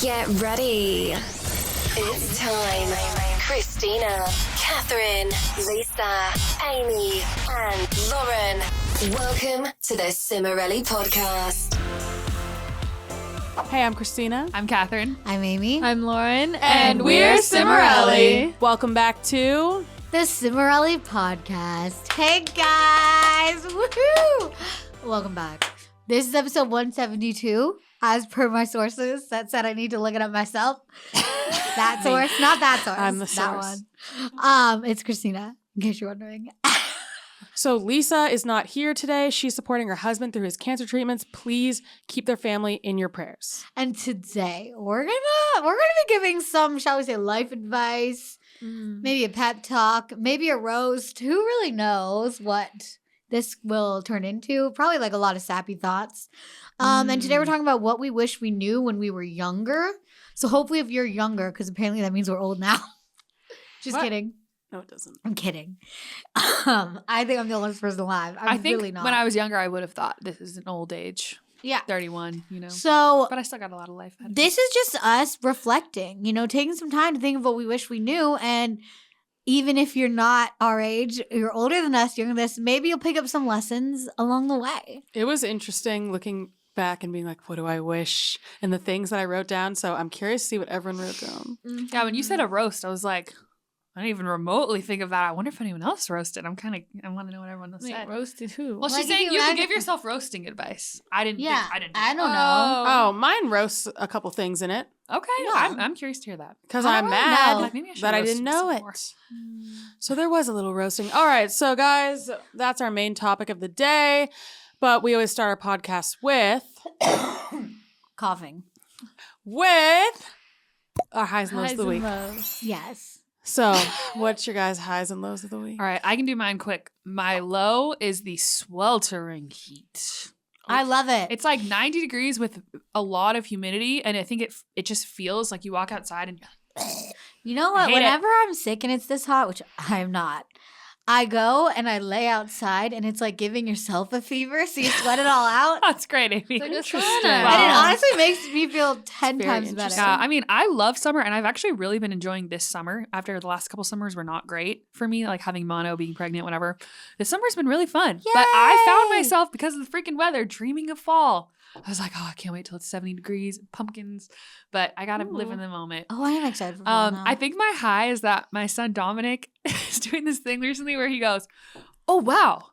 Get ready. It's time. Christina, Catherine, Lisa, Amy, and Lauren. Welcome to the Cimorelli podcast. Hey, I'm Christina. I'm Catherine. I'm Amy. I'm Lauren. And we're Cimorelli. Welcome back to The Cimorelli podcast. Hey guys! Woohoo! Welcome back. This is episode 172. As per my sources that said I need to look it up myself. That source, not that source. I'm the that source. one. It's Christina, in case you're wondering. So Lisa is not here today. She's supporting her husband through his cancer treatments. Please keep their family in your prayers. And today we're gonna be giving some, shall we say, life advice, maybe a pep talk, maybe a roast. Who really knows what this will turn into? Probably like a lot of sappy thoughts. And today we're talking about what we wish we knew when we were younger. So hopefully if you're younger, because apparently that means we're old now. Just kidding. No, it doesn't. I'm kidding. I think I'm the oldest person alive. I'm I think really not. when I was younger, I would have thought this is an old age. Yeah. 31, So But I still got a lot of life ahead of me. this is just us reflecting, taking some time to think of what we wish we knew. And even if you're not our age, you're older than us, younger than us, maybe you'll pick up some lessons along the way. It was interesting looking back and being like, what do I wish? And the things that I wrote down. So I'm curious to see what everyone wrote down. Yeah, when you said a roast, I was like, I didn't even remotely think of that. I wonder if anyone else roasted. I want to know what everyone else said. Roasted who? Well, Like, she's if saying you you can imagine- give yourself roasting advice. I didn't. Yeah. I didn't. I don't know. Oh, mine roasts a couple things in it Okay. Yeah. I'm curious to hear that. because I I'm don't really mad know. Like, maybe I should that I roast didn't some know it. more. So there was a little roasting. All right. So guys, that's our main topic of the day. But we always start our podcast with Coughing. our highs and lows of the week. Yes. So what's your guys' highs and lows of the week? All right, I can do mine quick. My low is the sweltering heat. I love it. It's like 90 degrees with a lot of humidity, and I think it just feels like you walk outside and You know I what? hate Whenever I'm sick and it's this hot, which I'm not, I go and I lay outside and it's like giving yourself a fever, so you sweat it all out. that's great, Amy. like a Interesting. sauna. And it Wow. honestly makes me feel 10 very times better. interesting. Yeah, I mean, I love summer, and I've actually really been enjoying this summer. After the last couple summers were not great for me, like having mono, being pregnant, whatever. This summer's been really fun. But I found Yay! myself, because of the freaking weather, dreaming of fall. I was like, oh, I can't wait till it's 70 degrees, pumpkins. But I gotta live in the moment. Oh, I am excited for fall now. I think my high is that my son Dominic is doing this thing recently where he goes, "Oh wow,"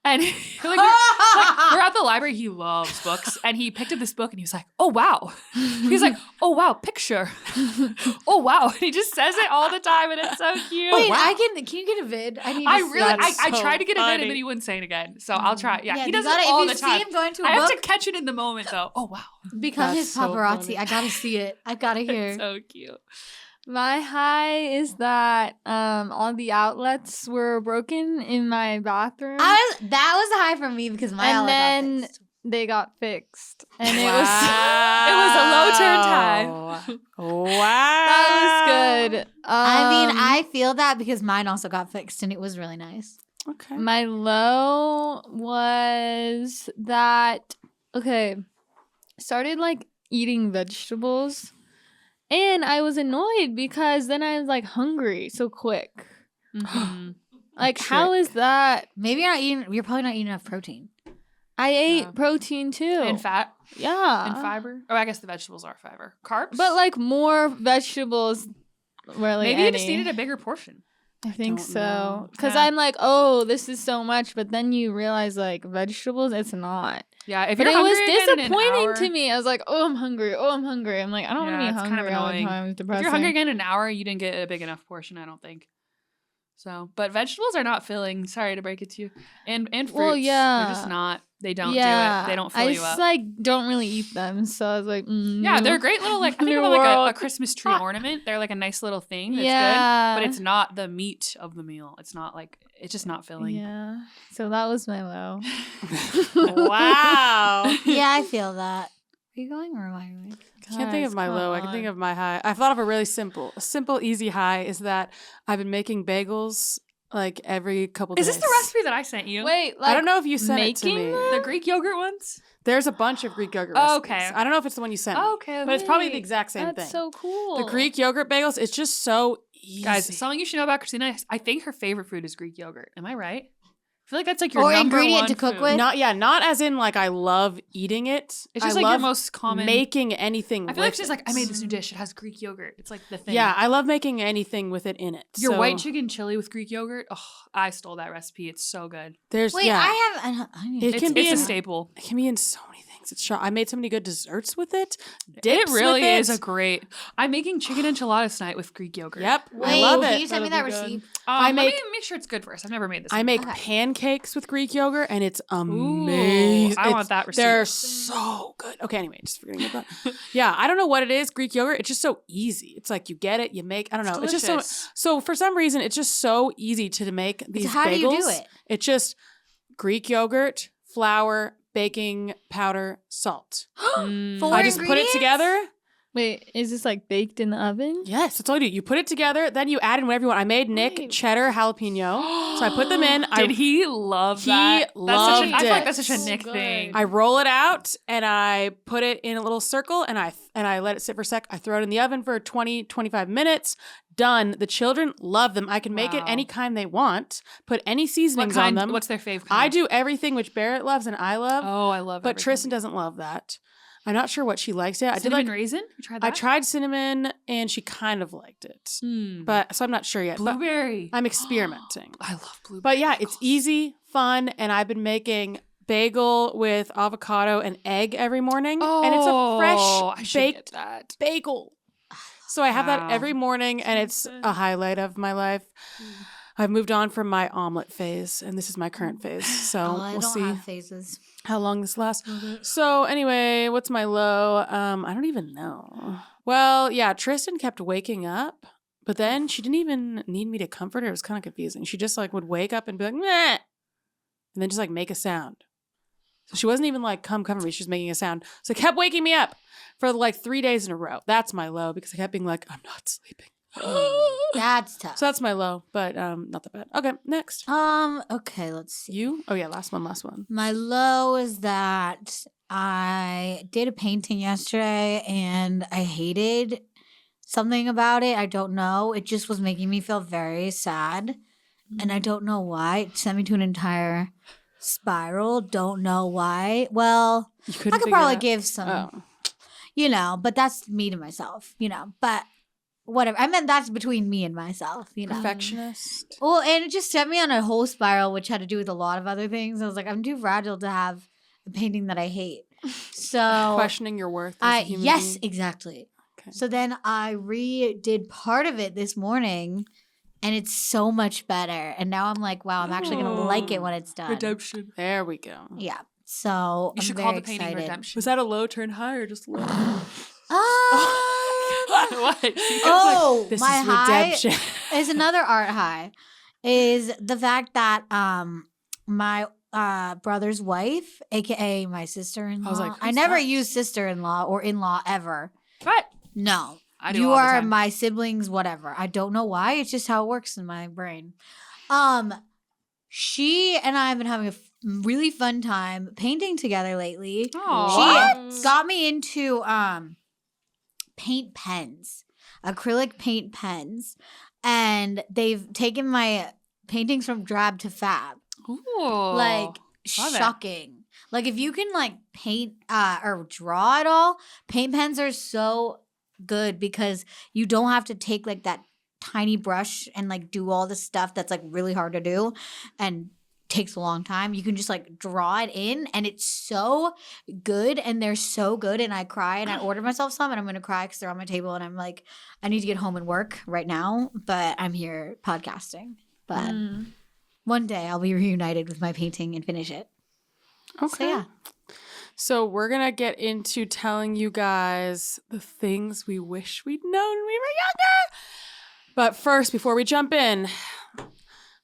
and we're at the library. He loves books, and he picked up this book and he was like, "Oh wow," he's like, "Oh wow, picture," "Oh wow," and he just says it all the time, and it's so cute. Wait, wow. can you get a vid? I need I to really, see That it. is I so tried to get it in, funny. and then he wouldn't say it again. So I'll try. Yeah, he you does gotta, it all if the you time. see him going to a I have book, to catch it in the moment, though. Oh wow, become That's his so paparazzi. funny. I gotta see it. I gotta hear. it's so cute. My high is that all the outlets were broken in my bathroom. That was a high for me because my and outlet got then fixed. they got fixed. And It was a low turn time. Wow. that was good. I mean, I feel that because mine also got fixed and it was really nice. Okay. My low was that, started like eating vegetables. And I was annoyed because then I was like hungry so quick. Mhm. Like, how is that? Maybe you're probably not eating enough protein. I ate Yeah. protein too. And fat Yeah. and fiber. Oh, I guess the vegetables are fiber. Carbs, But like more vegetables. Really, maybe you just needed a bigger portion. I think don't so. know. Because Yeah. I'm like, oh, this is so much. But then you realize like vegetables, it's not. Yeah, if But you're it was hungry again in an disappointing hour- to me. I was like, oh, I'm hungry. Oh, I'm hungry. I'm like, I don't Yeah, want to be it's kind of hungry all the annoying. time. It's If depressing. you're hungry again in an hour, you didn't get a big enough portion, I don't think. So, but vegetables are not filling. Sorry to break it to you. And fruits, Well, yeah. they're just not. They don't do yeah, it. They don't fill I you just up. like don't really eat them. So I was like, Yeah, they're a great little like I think New of them like a world. Christmas tree ornament. They're like a nice little thing. That's Yeah. good, but it's not the meat of the meal. It's not like it's just not filling. Yeah. So that was my low. Wow. Yeah, I feel that. Are you going or am I going? Can't think of my low. I can think of my high. I thought of a really simple, easy high is that I've been making bagels like every couple Is days. this the recipe that I sent you? Wait, like I don't know if you sent it to making me. them? The Greek yogurt ones? There's a bunch of Greek yogurt Okay. recipes. I don't know if it's the one you sent me. Okay, but it's probably the wait. exact same That's thing. so cool. The Greek yogurt bagels, it's just so easy. Guys, something you should know about Christina. I think her favorite food is Greek yogurt. Am I right? I feel like that's like your Or number ingredient one to cook food. with? Not as in like I love eating it. It's just I like your love most common. making anything I feel like with she's it. like, I made this new dish. It has Greek yogurt. It's like the thing. Yeah, I love making anything with it in it. Your So white chicken chili with Greek yogurt. Oh, I stole that recipe. It's so good. There's Wait, yeah, I need It to can It's, be it's a in- staple. it can be in so many things. It's I made so many good desserts with it. It Dips really with is a great. I'm making chicken enchiladas tonight with Greek yogurt. Yep, Wait, I love can it. you send me that That'll be good. receipt? I Let make- me make sure it's good first. I've never made this. I one. make Okay. pancakes with Greek yogurt, and it's Ooh, amazing. I want that receipt. They're so good. Okay, anyway, just forgetting about that. Yeah, I don't know what it is. Greek yogurt. It's just so easy. It's like you get it, you make. I don't know. It's just so. delicious. So for some reason, it's just so easy to make these How bagels. do you do it? It's just Greek yogurt, flour, baking powder, salt. Mm. Four I just put it ingredients? together. Wait, is this like baked in the oven? Yes, that's all you do. You put it together, then you add in whatever you want. I made Nick Wait. cheddar jalapeno, so I put them in. Did he love that? He That's such loved I feel like it. that's such a So Nick good. thing. I roll it out and I put it in a little circle and I let it sit for a sec. I throw it in the oven for 20, 25 minutes. Done. The children love them. I can make it Wow. any kind they want. Put any What seasonings on kind? them. What's their favorite? I do everything which Barrett loves and I love, Oh, I love. but everything. Tristan doesn't love that. I'm not sure what she likes yet. Cinnamon raisin. You tried that? I tried cinnamon and she kind of liked it. Hmm. But so I'm not sure yet. But Blueberry. I'm experimenting. I love blueberry. But yeah, it's easy, fun, and I've been making bagel with avocado and egg every morning. And it's a I fresh should baked get that. bagel. So I have that Wow. every morning and it's a highlight of my life. I've moved on from my omelet phase and this is my current phase. So Oh, I we'll don't see have phases. how long this lasts. So anyway, what's my low? I don't even know. Well, yeah, Tristan kept waking up, but then she didn't even need me to comfort her. It was kind of confusing. She just like would wake up and be like, meh, and then just like make a sound. So she wasn't even like, come comfort me. She was making a sound. So it kept waking me up for like 3 days in a row. That's my low because I kept being like, I'm not sleeping. That's tough. So that's my low, but not that bad. Okay, next. Okay, let's see. You? Oh yeah, last one. My low is that I did a painting yesterday and I hated something about it. I don't know. It just was making me feel very sad. And I don't know why. It sent me to an entire spiral. Don't know why. Well, You I couldn't could figure probably it out? give some, Oh. but that's me to myself, but whatever. I meant that's between me and myself, Perfectionist. Well, and it just sent me on a whole spiral, which had to do with a lot of other things. I was like, I'm too fragile to have a painting that I hate. So Questioning your worth as a human yes, being. exactly. Okay. So then I redid part of it this morning, and it's so much better. And now I'm like, wow, I'm actually gonna like it when it's done. Redemption. There we go. Yeah. So You I'm should very call the painting excited. redemption. Was that a low turn high or just low? What? Oh, This my is high redemption. is another art high. Is the fact that my brother's wife, aka my sister-in-law. I was like, I who's never that? use sister-in-law or in-law ever. What? No. I do You all the are time. my siblings, whatever. I don't know why. It's just how it works in my brain. She and I have been having a really fun time painting together lately. Aw. She got me into paint pens, acrylic paint pens, and they've taken my paintings from drab to fab. Ooh. Like love it. shocking. Like if you can like paint or draw at all, paint pens are so good because you don't have to take like that tiny brush and like do all the stuff that's like really hard to do and takes a long time. You can just like draw it in and it's so good and they're so good and I cry and I ordered myself some and I'm gonna cry because they're on my table and I'm like, I need to get home and work right now, but I'm here podcasting. But one day I'll be reunited with my painting and finish it. Okay. So yeah. So we're going to get into telling you guys the things we wish we'd known when we were younger. But first, before we jump in,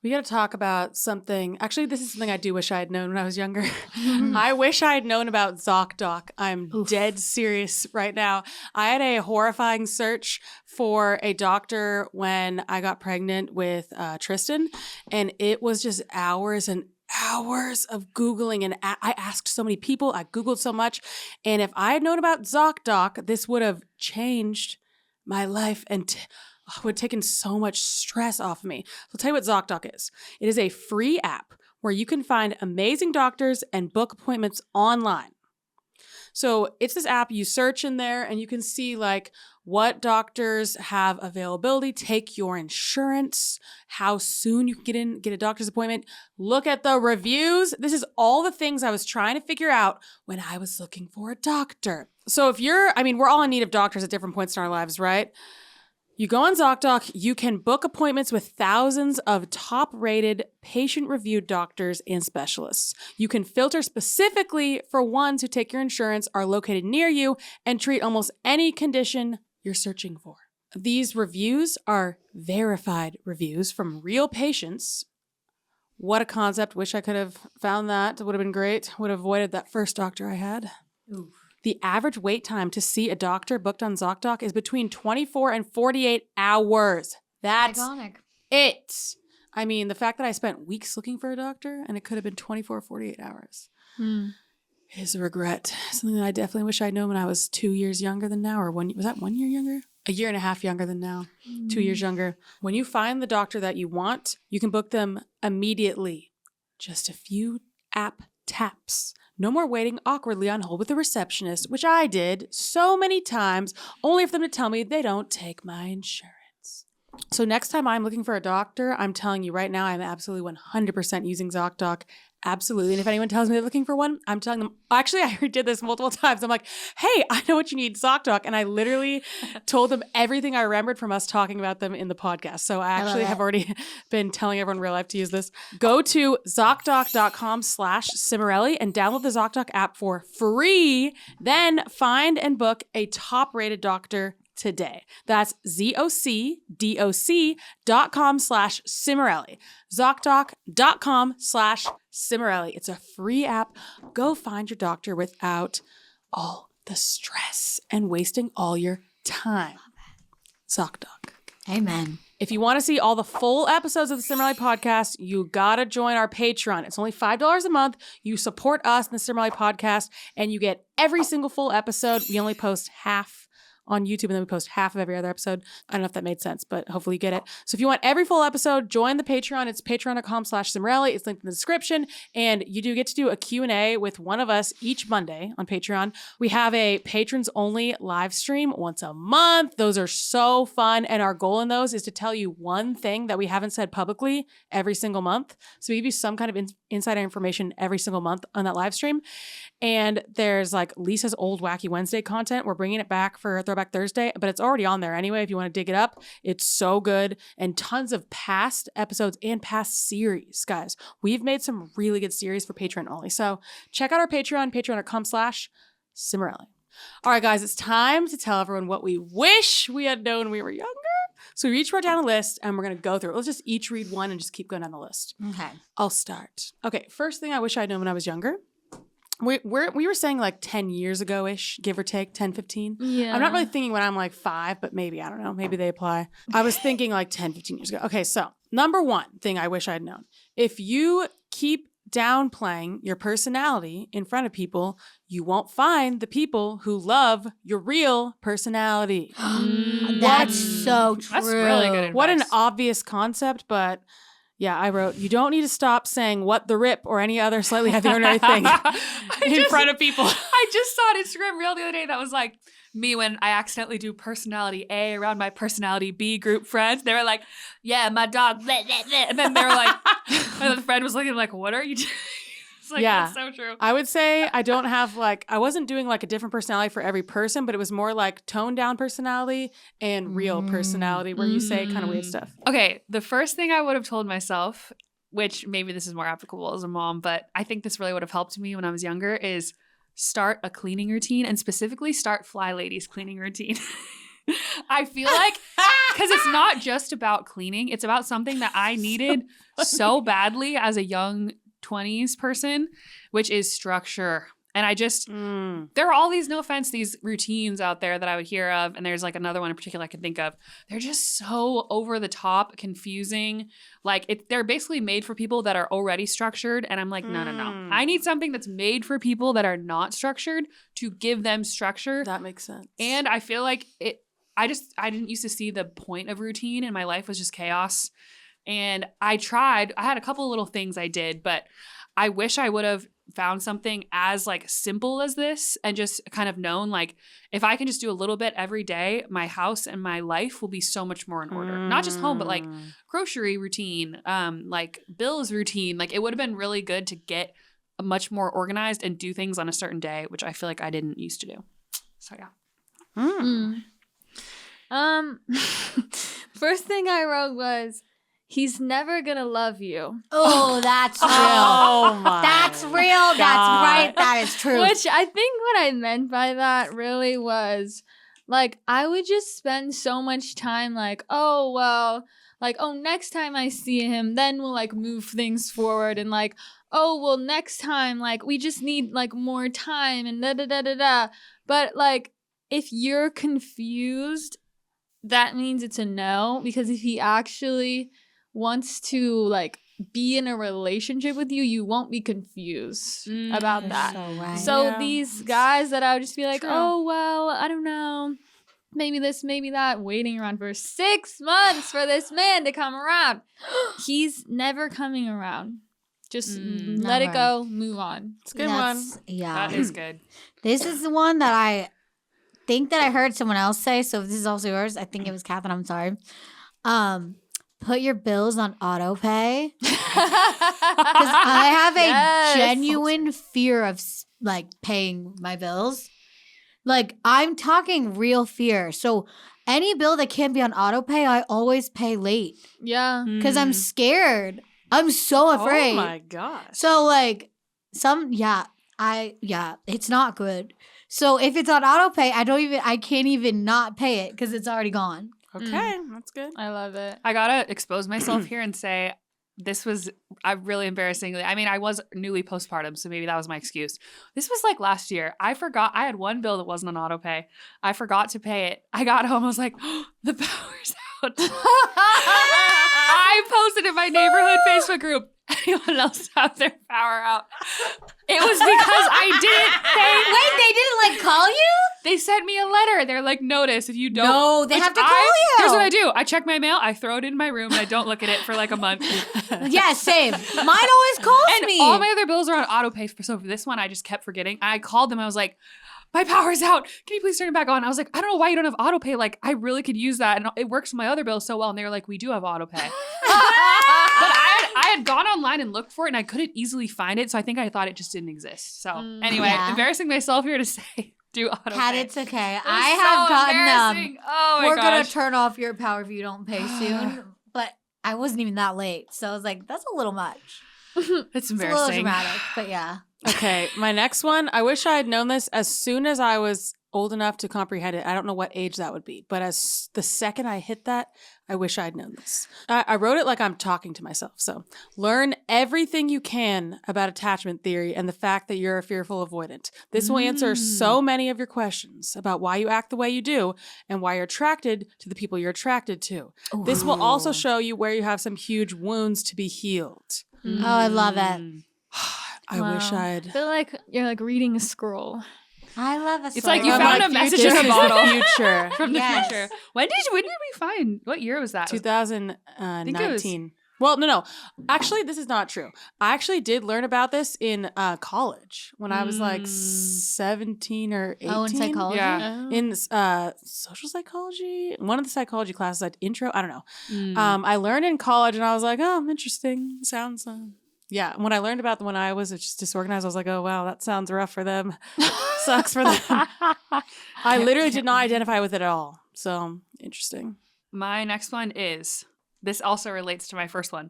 we got to talk about something. Actually, this is something I do wish I had known when I was younger. I wish I had known about ZocDoc. I'm dead serious right now. I had a horrifying search for a doctor when I got pregnant with Tristan, and it was just hours and hours of Googling, and I asked so many people. I Googled so much. And if I had known about ZocDoc, this would have changed my life and would have taken so much stress off of me. So I'll tell you what ZocDoc is. It is a free app where you can find amazing doctors and book appointments online. So it's this app, you search in there and you can see like what doctors have availability, take your insurance, how soon you can get a doctor's appointment, look at the reviews. This is all the things I was trying to figure out when I was looking for a doctor. So we're all in need of doctors at different points in our lives, right? You go on ZocDoc, you can book appointments with thousands of top-rated, patient-reviewed doctors and specialists. You can filter specifically for ones who take your insurance, are located near you, and treat almost any condition you're searching for. These reviews are verified reviews from real patients. What a concept. Wish I could have found that. It would have been great. Would have avoided that first doctor I had. Oof. The average wait time to see a doctor booked on ZocDoc is between 24 and 48 hours. That's Iconic. it. I mean, the fact that I spent weeks looking for a doctor and it could have been 24 or 48 hours is a regret. Something that I definitely wish I'd known when I was 2 years younger than now. Or was that 1 year younger? A year and a half younger than now. 2 years younger. When you find the doctor that you want, you can book them immediately. Just a few app taps. No more waiting awkwardly on hold with a receptionist, which I did so many times, only for them to tell me they don't take my insurance. So next time I'm looking for a doctor, I'm telling you right now, I'm absolutely 100% using ZocDoc. Absolutely. And if anyone tells me they're looking for one, I'm telling them, actually, I already did this multiple times. I'm like, hey, I know what you need, ZocDoc. And I literally told them everything I remembered from us talking about them in the podcast. So I actually have already been telling everyone in real life to use this. Go to ZocDoc.com/Cimorelli and download the ZocDoc app for free. Then find and book a top-rated doctor today. That's ZocDoc.com/Cimorelli. ZocDoc.com/Cimorelli. It's a free app. Go find your doctor without all the stress and wasting all your time. ZocDoc. Amen. If you want to see all the full episodes of the Cimorelli podcast, you gotta join our Patreon. It's only $5 a month. You support us in the Cimorelli podcast, and you get every single full episode. We only post half on YouTube, and then we post half of every other episode. I don't know if that made sense, but hopefully you get it. So if you want every full episode, join the Patreon. It's patreon.com/Cimorelli. It's linked in the description. And you do get to do a Q&A with one of us each Monday on Patreon. We have a patrons only live stream once a month. Those are so fun. And our goal in those is to tell you one thing that we haven't said publicly every single month. So we give you some kind of insider information every single month on that live stream. And there's like Lisa's old Wacky Wednesday content. We're bringing it back for Throwback Thursday, but it's already on there anyway if you want to dig it up. It's so good. And tons of past episodes and past series, guys. We've made some really good series for Patreon only. So check out our Patreon, patreon.com/Cimorelli. All right, guys, it's time to tell everyone what we wish we had known when we were younger. So we each wrote down a list and we're going to go through it. Let's just each read one and just keep going down the list. Okay. I'll start. Okay, first thing I wish I'd known when I was younger. We were saying like 10 years ago-ish, give or take, 10, 15. Yeah. I'm not really thinking when I'm like 5, but maybe, I don't know, maybe they apply. I was thinking like 10, 15 years ago. Okay, so number one thing I wish I'd known. If you keep downplaying your personality in front of people, you won't find the people who love your real personality. That's so true. That's really good advice. What an obvious concept, but... yeah, I wrote, you don't need to stop saying what the rip or any other slightly heavy-ordinary thing in front of people. I just saw an Instagram reel the other day that was like me when I accidentally do personality A around my personality B group friends. They were like, yeah, my dog, bleh, bleh, bleh. And then they were like, and the friend was looking like, what are you doing? It's like, Yeah. that's so true. I would say I don't have I wasn't doing like a different personality for every person, but it was more like toned down personality and real personality where you say kind of weird stuff. Okay, the first thing I would have told myself, which maybe this is more applicable as a mom, but I think this really would have helped me when I was younger, is start a cleaning routine, and specifically start Fly Lady's cleaning routine. I feel like, because it's not just about cleaning, it's about something that I needed so badly as a young 20s person, which is structure. And I just, there are all these, no offense, these routines out there that I would hear of. And there's like another one in particular I can think of. They're just so over the top, confusing. Like they're basically made for people that are already structured. And I'm like, no. I need something that's made for people that are not structured to give them structure. That makes sense. And I feel like I didn't used to see the point of routine, and my life was just chaos. And I had a couple little things I did, but I wish I would have found something as like simple as this and just kind of known, like, if I can just do a little bit every day, my house and my life will be so much more in order. Not just home, but like grocery routine, like bills routine. Like, it would have been really good to get much more organized and do things on a certain day, which I feel like I didn't used to do. So yeah. First thing I wrote was, he's never gonna love you. Oh, that's real. Oh my. That's real. That's right. That is true. Which I think what I meant by that really was, like, I would just spend so much time like, oh, well, like, oh, next time I see him, then we'll like move things forward. And like, oh, well, next time, like, we just need like more time and da-da-da-da-da. But like, if you're confused, that means it's a no. Because if he actually wants to like be in a relationship with you, you won't be confused about that. So right. So these guys that I would just be like, True. oh, well, I don't know, maybe this, maybe that, waiting around for 6 months for this man to come around. He's never coming around. Just let it Never. go, move on. It's a good one. Yeah. That is good. This is the one that I think that I heard someone else say. So if this is also yours, I think it was Catherine. I'm sorry. Put your bills on auto pay. Because I have a genuine fear of like paying my bills. Like, I'm talking real fear. So any bill that can't be on auto pay, I always pay late. Yeah. Because I'm scared. I'm so afraid. Oh my gosh. So like it's not good. So if it's on auto pay, I can't even not pay it because it's already gone. Okay, that's good. I love it. I gotta expose myself here and say this was really embarrassingly. I mean, I was newly postpartum, so maybe that was my excuse. This was like last year. I forgot. I had one bill that wasn't on auto pay. I forgot to pay it. I got home. I was like, oh, the power's out. I posted in my neighborhood Facebook group. Anyone else have their power out? It was because I didn't pay. Wait, they didn't like call you? They sent me a letter. They're like, notice if you don't. No, they Which have to call you. Here's what I do. I check my mail. I throw it in my room and I don't look at it for like a month. Yeah, same. Mine always calls And me. all my other bills are on auto pay. So for this one, I just kept forgetting. I called them. I was like, my power's out. Can you please turn it back on? I was like, I don't know why you don't have auto pay. Like, I really could use that. And it works for my other bills so well. And they were like, we do have auto pay. But I had gone online and looked for it and I couldn't easily find it. So I think I thought it just didn't exist. So anyway, embarrassing myself here to say do auto Kat, pay. it's okay. It was I have so gotten embarrassing. Oh my we're gosh. gonna turn off your power if you don't pay soon. But I wasn't even that late. So I was like, that's a little much. It's It's a little embarrassing. dramatic, but yeah. Okay, my next one. I wish I had known this as soon as I was old enough to comprehend it. I don't know what age that would be, but as the second I hit that, I wish I had known this. I wrote it like I'm talking to myself. So learn everything you can about attachment theory and the fact that you're a fearful avoidant. This will answer so many of your questions about why you act the way you do and why you're attracted to the people you're attracted to. Ooh. This will also show you where you have some huge wounds to be healed. Oh, I love it. I wish I I'd... feel like you're like reading a scroll. I love a It's like you story. found like a message this in a is the bottle future. from the Yes. future. When did we find? What year was that? 2019. Well, no. Actually, this is not true. I actually did learn about this in college when I was like 17 or 18. Oh, in psychology? Yeah. In social psychology, one of the psychology classes, like intro, I don't know. I learned in college and I was like, oh, interesting. Sounds, yeah. When I learned about when I was just disorganized, I was like, oh, wow, that sounds rough for them. Sucks for them. I literally did not identify with it at all. So interesting. My next one is, this also relates to my first one.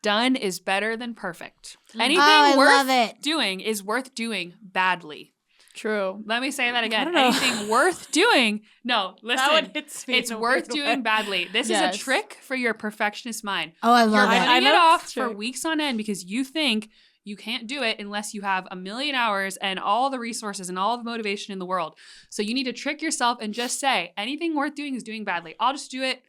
Done is better than perfect. Anything I worth love it. doing is worth doing badly. True. Let me say that again. don't know. Anything worth doing. No, listen. hits me It's worth doing badly. This is Yes. a trick for your perfectionist mind. Oh, I You're love putting it. I it know off it's for true. weeks on end because you think You can't do it unless you have a million hours and all the resources and all the motivation in the world. So you need to trick yourself and just say, anything worth doing is doing badly. I'll just do it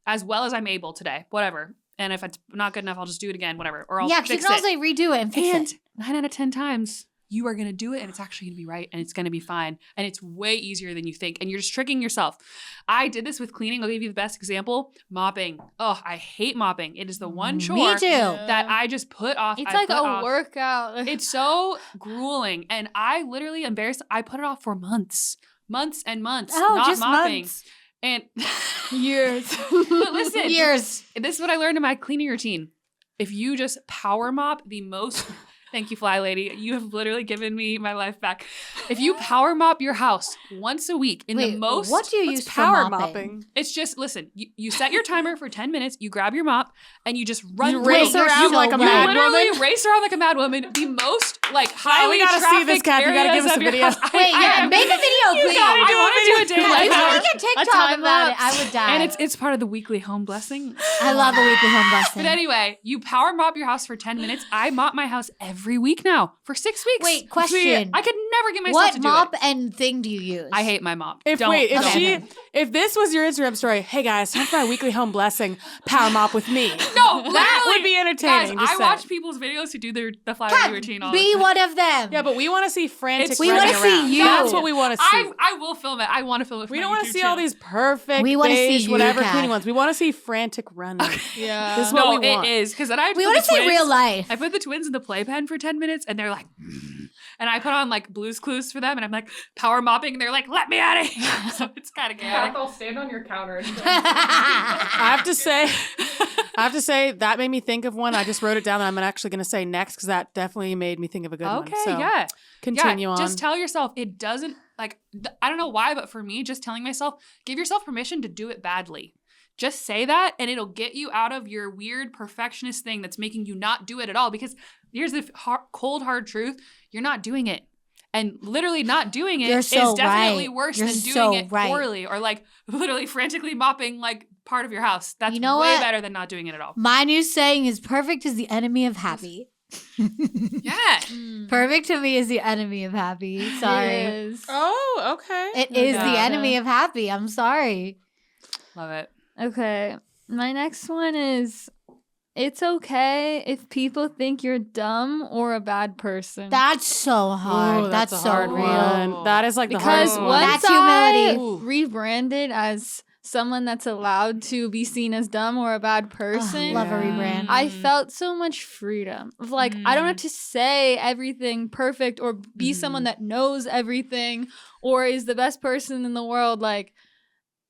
as well as I'm able today, whatever. And if it's not good enough, I'll just do it again, whatever. Or I'll because you fix can it. also redo it and fix it. 9 out of 10 times, you are going to do it and it's actually going to be right and it's going to be fine. And it's way easier than you think. And you're just tricking yourself. I did this with cleaning. I'll give you the best example. Mopping. Oh, I hate mopping. It is the one chore Me too. that I just put off. It's I like put a off. workout. It's so grueling. And I literally embarrassed. I put it off for months and months. Oh, not just mopping. months. And Years. but listen, Years. this is what I learned in my cleaning routine. If you just power mop the most, thank you, Fly Lady. You have literally given me my life back. If you power mop your house once a week in the most, what do you What's use power for mopping? it's just, listen, you set your timer for 10 minutes, you grab your mop, and you just run You through. race Wait, around you're like a so mad right. literally woman. race around like a mad woman. The most like we highly gotta see this, trafficked Kath. You gotta give areas us a of your video. house. Wait, yeah, make a video, You please. gotta do a video a day Yeah, like if that. you make a TikTok time about it, lapse. I would die. And it's part of the weekly home blessing. I love the weekly home blessing. But anyway, you power mop your house for 10 minutes. I mop my house every week now for 6 weeks. Wait, question. I could never get myself What to do mop it. and thing do you use? I hate my mop. If Don't. Okay. if this was your Instagram story, hey guys, time for my weekly home blessing, power mop with me. No, that literally, would be entertaining. Guys, just I saying. watch people's videos who do the flower Kat, routine all the be time. one of them. Yeah, but we want to see frantic. We running wanna see around. you. That's what we want to see. I will film it. I want to film it. For We my don't want to YouTube see all channel. these perfect, We wanna see beige, you, whatever Kat. cleaning ones. We want to see frantic running. Yeah. This is what No, we want. it is because then I we put want the to see twins- real life. I put the twins in the playpen for 10 minutes and they're like, and I put on like Blue's Clues for them and I'm like power mopping and they're like, let me out of here. So it's kind of chaotic. I'll stand on your counter. And I have to say that made me think of one. I just wrote it down that I'm actually going to say next because that definitely made me think of a good one. Okay, So yeah. continue on. Just tell yourself it doesn't like I don't know why, but for me, just telling myself, give yourself permission to do it badly. Just say that and it'll get you out of your weird perfectionist thing that's making you not do it at all. Because here's the cold, hard truth. You're not doing it. And literally not doing it You're is so definitely right. worse You're than doing so it right. poorly or like literally frantically mopping like part of your house. That's You know way what? better than not doing it at all. My new saying is perfect is the enemy of happy. Yeah. Perfect to me is the enemy of happy. Sorry. It is. oh, okay. It is Yeah. the enemy of happy. I'm sorry. Love it. Okay. My next one is it's okay if people think you're dumb or a bad person. That's so hard. Ooh, that's a so hard real. one. That is like the because hardest one. one. once That's I humility. rebranded as someone that's allowed to be seen as dumb or a bad person, love a Yeah. rebrand. I felt so much freedom of like I don't have to say everything perfect or be someone that knows everything or is the best person in the world. Like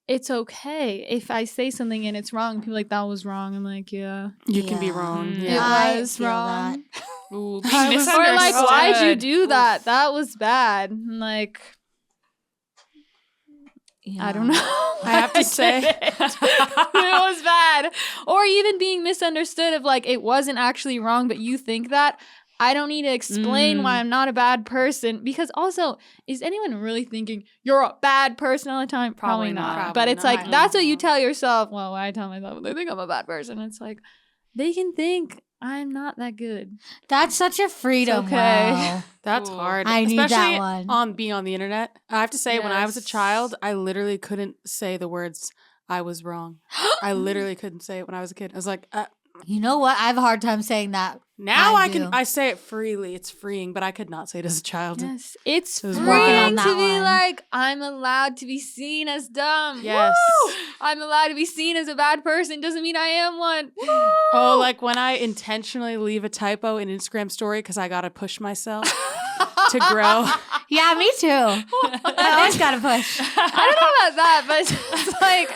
it's okay if I say something and it's wrong. People are like that was wrong. I'm like yeah, You can be Yeah. wrong. Mm. Yeah. I it was feel wrong. Ooh, I was- Or like why'd you misunderstood. do that? That was bad. I'm like I don't know. I have to say- it was bad. Or even being misunderstood of like it wasn't actually wrong, but you think that. I don't need to explain why I'm not a bad person because also, is anyone really thinking you're a bad person all the time? Probably not. Probably But it's not. like that's what you tell yourself. Well, I tell myself they think I'm a bad person. It's like they can think I'm not that good. That's such a freedom. It's okay. Wow. That's Ooh. hard. I need that Especially one. on being on the internet. I have to say, when I was a Yes. child, I literally couldn't say the words "I was wrong." I literally couldn't say it when I was a kid. I was like, You know what? I have a hard time saying that. now I I can. do. I say it freely. It's freeing, but I could not say it as a child. Yes, it's It was freeing working on to that be one. like I'm allowed to be seen as dumb. Yes. Woo! I'm allowed to be seen as a bad person. Doesn't mean I am one. Oh, like when I intentionally leave a typo in Instagram story because I gotta push myself to grow. Yeah, me too. I always gotta push. I don't know about that, but it's like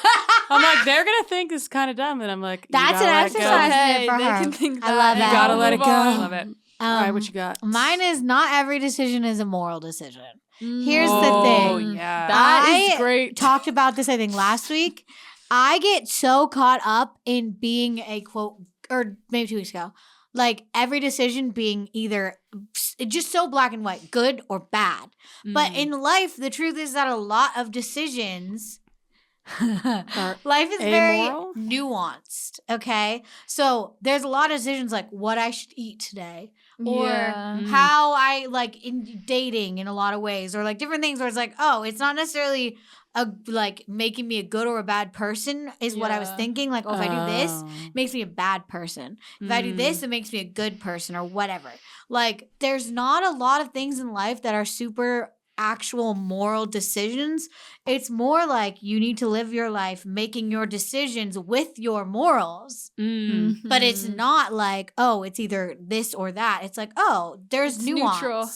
I'm like, they're gonna think this is kind of dumb, and I'm like, you That's gotta an let it go. exercise Okay, for they her. can think I that. love You that. gotta let it Move go. on. Love it. All right, what you got? Mine is not every decision is a moral decision. Here's the Oh, thing. yeah. That is I great. Talked about this, I think, last week. I get so caught up in being a quote, or maybe 2 weeks ago, like every decision being either just so black and white, good or bad. But in life, the truth is that a lot of decisions, life is very amoral? nuanced. Okay. So there's a lot of decisions like what I should eat today, or Yeah. how I like in dating in a lot of ways, or like different things where it's like, oh, it's not necessarily like making me a good or a bad person is what I was Yeah. thinking. Like, oh, if I do this, Oh. it makes me a bad person. If I do this, it makes me a good person or whatever. Like, there's not a lot of things in life that are super actual moral decisions. It's more like you need to live your life making your decisions with your morals. But it's Mhm. not like, oh, it's either this or that. It's like, oh, there's It's nuance. neutral.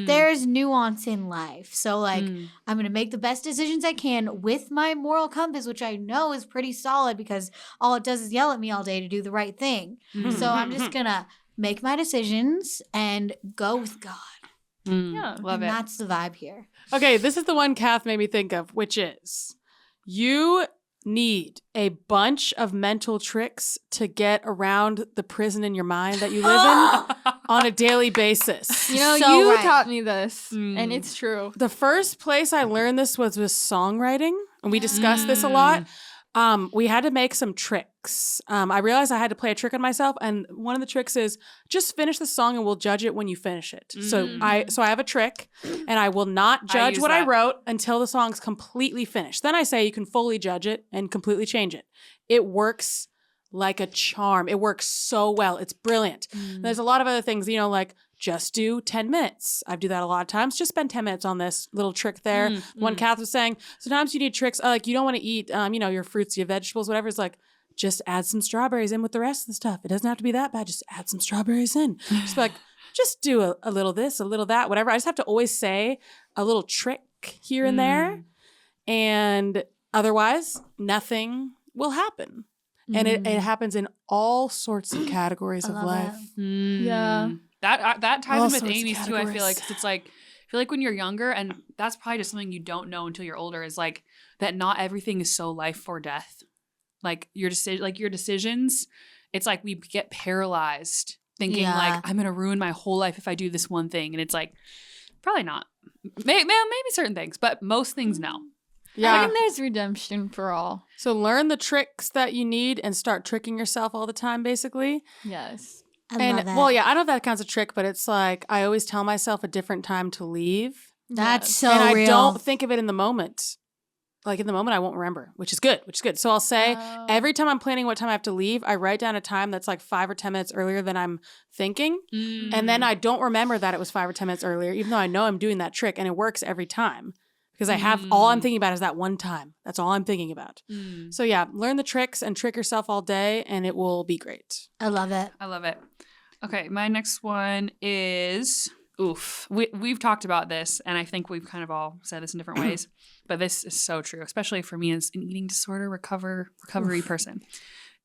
There's nuance in life. So, like, I'm going to make the best decisions I can with my moral compass, which I know is pretty solid because all it does is yell at me all day to do the right thing. So, I'm just going to make my decisions and go with God. Yeah. Love and it. that's the vibe here. Okay, this is the one Kath made me think of, which is you need a bunch of mental tricks to get around the prison in your mind that you live in on a daily basis. You know, So you right. taught me this, and it's true. The first place I learned this was with songwriting, and we discussed this a lot. We had to make some tricks. I realized I had to play a trick on myself, and one of the tricks is just finish the song and we'll judge it when you finish it. So I have a trick, and I will not judge use what I that. wrote until the song's completely finished. Then I say you can fully judge it and completely change it. It works like a charm. It works so well. It's brilliant. There's a lot of other things, you know, like just do 10 minutes. I do that a lot of times. Just spend 10 minutes on this little trick there. One Kath was saying, sometimes you need tricks, like you don't want to eat, you know, your fruits, your vegetables, whatever. It's like, just add some strawberries in with the rest of the stuff. It doesn't have to be that bad. Just add some strawberries in. Just be like, just do a little this, a little that, whatever. I just have to always say a little trick here and there. And otherwise, nothing will happen. And it happens in all sorts of categories of love life. Yeah. That ties All in with sorts of Amy's too. I feel categories. like 'cause it's like I feel like when you're younger, and that's probably just something you don't know until you're older, is like that not everything is so life or death. Like your decisions, it's like we get paralyzed thinking Yeah. like I'm gonna ruin my whole life if I do this one thing, and it's like probably not. Maybe certain things, but most things no. Yeah. And there's redemption for all. So learn the tricks that you need and start tricking yourself all the time, basically. Yes. I love that. Well, yeah, I don't know if that counts as a trick, but it's like I always tell myself a different time to leave. That's Yes. so and I real. don't think of it in the moment. Like in the moment, I won't remember, which is good. So I'll say every time I'm planning what time I have to leave, I write down a time that's like 5 or 10 minutes earlier than I'm thinking. And then I don't remember that it was 5 or 10 minutes earlier, even though I know I'm doing that trick, and it works every time. Because I have all I'm thinking about is that one time. That's all I'm thinking about. So yeah, learn the tricks and trick yourself all day, and it will be great. I love it. I love it. Okay, my next one is we've talked about this, and I think we've kind of all said this in different ways, but this is so true, especially for me as an eating disorder recovery person.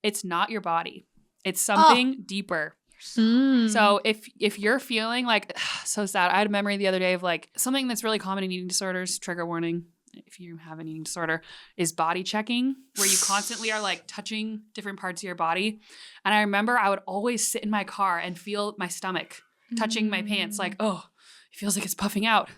It's not your body. It's something deeper. So if you're feeling like so sad, I had a memory the other day of like something that's really common in eating disorders, trigger warning, if you have an eating disorder, is body checking, where you constantly are like touching different parts of your body. And I remember I would always sit in my car and feel my stomach touching my pants, like, oh, it feels like it's puffing out.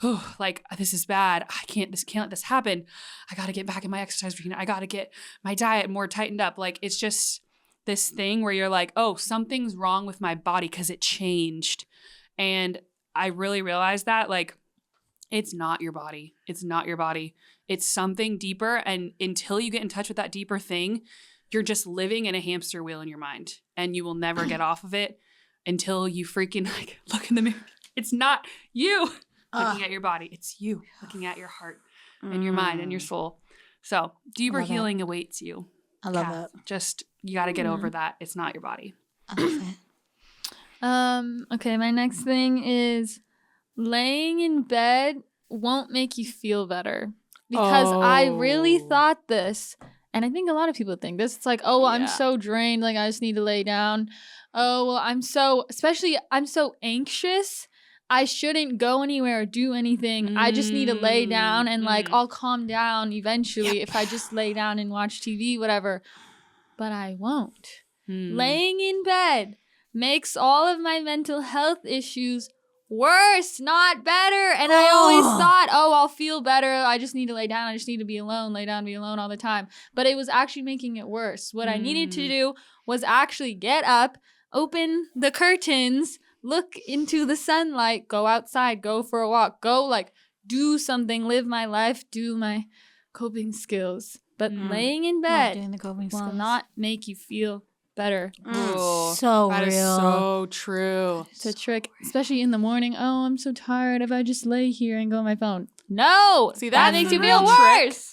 Oh, like this is bad. Can't let this happen. I got to get back in my exercise routine. I got to get my diet more tightened up. Like it's just this thing where you're like, oh, something's wrong with my body because it changed. And I really realized that like, it's not your body. It's not your body. It's something deeper. And until you get in touch with that deeper thing, you're just living in a hamster wheel in your mind, and you will never get off of it until you freaking like look in the mirror. It's not you looking at your body. It's you looking at your heart and your mind and your soul. So deeper love it. healing awaits you. I love Kath. it. Just, you got to get over that. It's not your body. I love it. Okay, my next thing is laying in bed won't make you feel better. Because I really thought this, and I think a lot of people think this. It's like, oh, well, I'm so drained, like I just need to lay down. Oh, well, I'm so anxious. I shouldn't go anywhere or do anything. I just need to lay down, and like I'll calm down eventually if I just lay down and watch TV, whatever. But I won't. Laying in bed makes all of my mental health issues worse, not better. And I always thought, oh, I'll feel better. I just need to lay down. I just need to be alone, lay down, be alone all the time. But it was actually making it worse. What I needed to do was actually get up, open the curtains, look into the sunlight, go outside, go for a walk, go like do something, live my life, do my coping skills. But laying in Love bed doing the coping will skills. not make you feel better. Ooh. So That real. is so true. It's a trick, especially in the morning. Oh, I'm so tired. If I just lay here and go on my phone. No! See, that that's makes the you feel real trick. worse.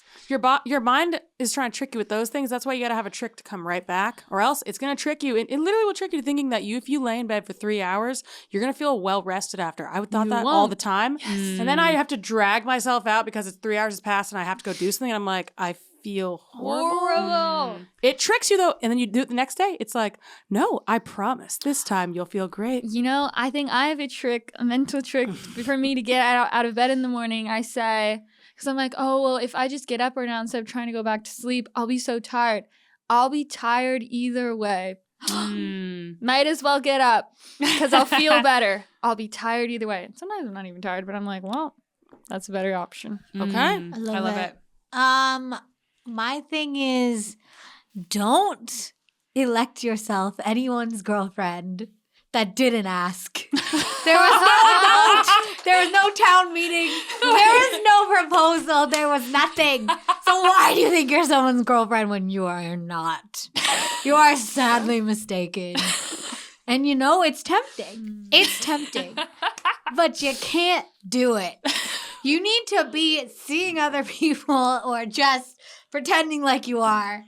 Your mind is trying to trick you with those things. That's why you got to have a trick to come right back, or else it's going to trick you. It literally will trick you to thinking that if you lay in bed for 3 hours, you're going to feel well rested after. I thought You that all won't. the time. And then I have to drag myself out because it's 3 hours has passed and I have to go do something. And I'm like, I feel horrible. It tricks you though. And then you do it the next day. It's like, no, I promise this time you'll feel great. You know, I think I have a mental trick for me to get out of bed in the morning. I say, because I'm like, oh, well, if I just get up right now instead of trying to go back to sleep, I'll be so tired. I'll be tired either way. Might as well get up because I'll feel better. I'll be tired either way. And sometimes I'm not even tired, but I'm like, well, that's a better option. Okay. I love it. My thing is, don't elect yourself anyone's girlfriend that didn't ask. There was no town meeting. There was no proposal. There was nothing. So why do you think you're someone's girlfriend when you are not? You are sadly mistaken. And you know, it's tempting. It's tempting. But you can't do it. You need to be seeing other people or just pretending like you are.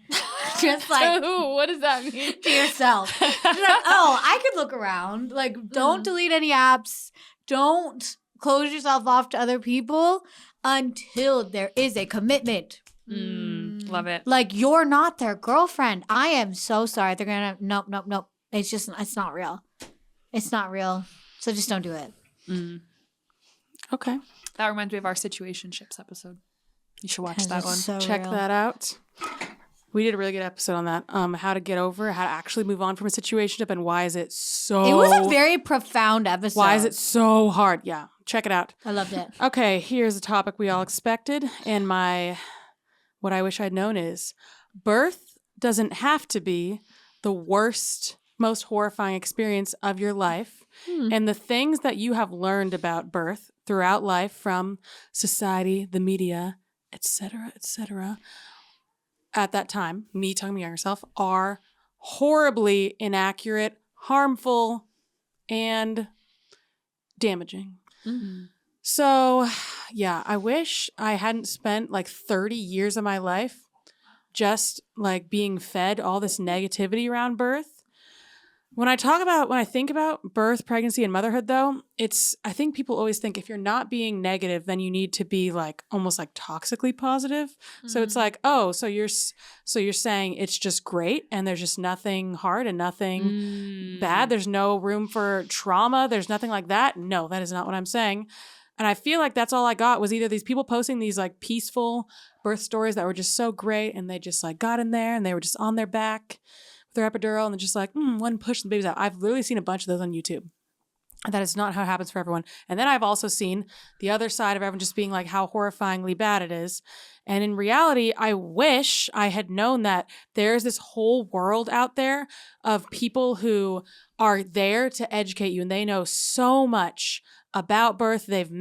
Just like What does that mean? to yourself. Just like, oh, I could look around. Like, don't delete any apps. Don't close yourself off to other people until there is a commitment. Love it. Like, you're not their girlfriend. I am so sorry. They're gonna nope. It's not real. It's not real. So just don't do it. Okay. That reminds me of our situationships episode. You should watch that one. So Check real. that out. We did a really good episode on that. How to get over, how to actually move on from a situationship, and why is it so... It was a very profound episode. Why is it so hard? Yeah, check it out. I loved it. Okay, here's a topic we all expected, and what I wish I'd known is birth doesn't have to be the worst, most horrifying experience of your life. And the things that you have learned about birth throughout life from society, the media, etc., at that time, me talking about yourself, are horribly inaccurate, harmful, and damaging. So, yeah, I wish I hadn't spent like 30 years of my life just like being fed all this negativity around birth. When I think about birth, pregnancy, and motherhood, though, I think people always think if you're not being negative, then you need to be like almost like toxically positive. So it's like, oh, so you're saying it's just great and there's just nothing hard and nothing bad. There's no room for trauma. There's nothing like that. No, that is not what I'm saying. And I feel like that's all I got was either these people posting these like peaceful birth stories that were just so great and they just like got in there and they were just on their back their epidural and they're just like, one push the baby's out. I've literally seen a bunch of those on YouTube. That is not how it happens for everyone. And then I've also seen the other side of everyone just being like how horrifyingly bad it is. And in reality, I wish I had known that there's this whole world out there of people who are there to educate you and they know so much about birth. They've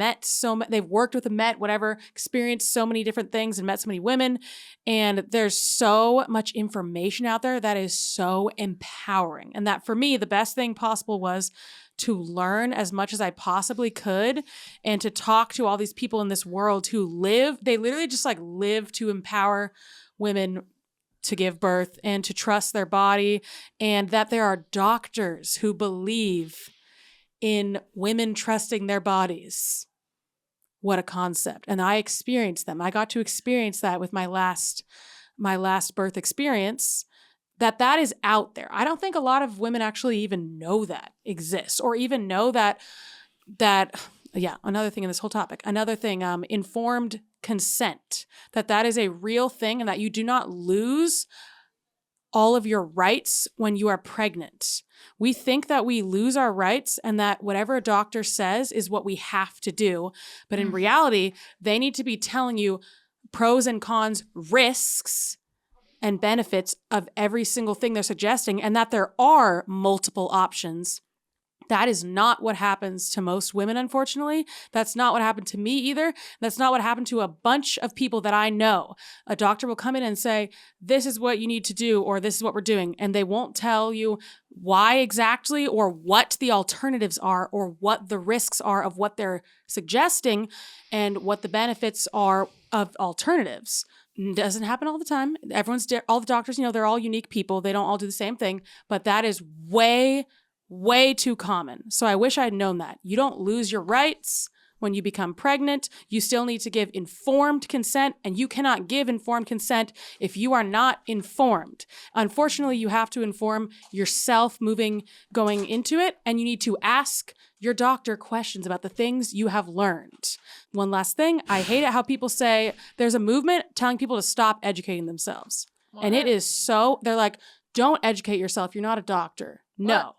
they've worked with whatever, experienced so many different things and met so many women. And there's so much information out there that is so empowering. And that for me, the best thing possible was to learn as much as I possibly could and to talk to all these people in this world who they literally just like live to empower women to give birth and to trust their body, and that there are doctors who believe in women trusting their bodies. What a concept. And I experienced them. I got to experience that with my last birth experience, that is out there. I don't think a lot of women actually even know that exists or even know that another thing in this whole topic, informed consent, that is a real thing and that you do not lose all of your rights when you are pregnant. We think that we lose our rights and that whatever a doctor says is what we have to do. But in reality, they need to be telling you pros and cons, risks and benefits of every single thing they're suggesting, and that there are multiple options That is not what happens to most women, unfortunately. That's not what happened to me either. That's not what happened to a bunch of people that I know. A doctor will come in and say, this is what you need to do, or this is what we're doing. And they won't tell you why exactly, or what the alternatives are, or what the risks are of what they're suggesting, and what the benefits are of alternatives. It doesn't happen all the time. All the doctors, they're all unique people. They don't all do the same thing, but that is way too common. So I wish I'd known that. You don't lose your rights when you become pregnant. You still need to give informed consent, and you cannot give informed consent if you are not informed. Unfortunately, you have to inform yourself going into it, and you need to ask your doctor questions about the things you have learned. One last thing, I hate it how people say there's a movement telling people to stop educating themselves. What? And it is so, they're like, don't educate yourself. You're not a doctor. No.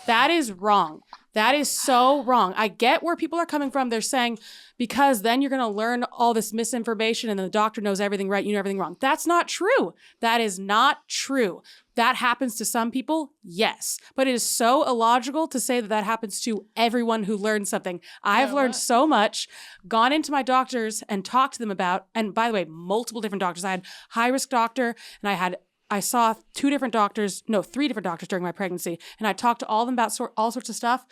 That is wrong. That is so wrong. I get where people are coming from. They're saying, because then you're going to learn all this misinformation and the doctor knows everything right, you know everything wrong. That's not true. That is not true. That happens to some people, yes. But it is so illogical to say that that happens to everyone who learns something. I've learned so much, gone into my doctors and talked to them about, and by the way, multiple different doctors. I had high-risk doctor, and I saw three different doctors during my pregnancy, and I talked to all of them about all sorts of stuff.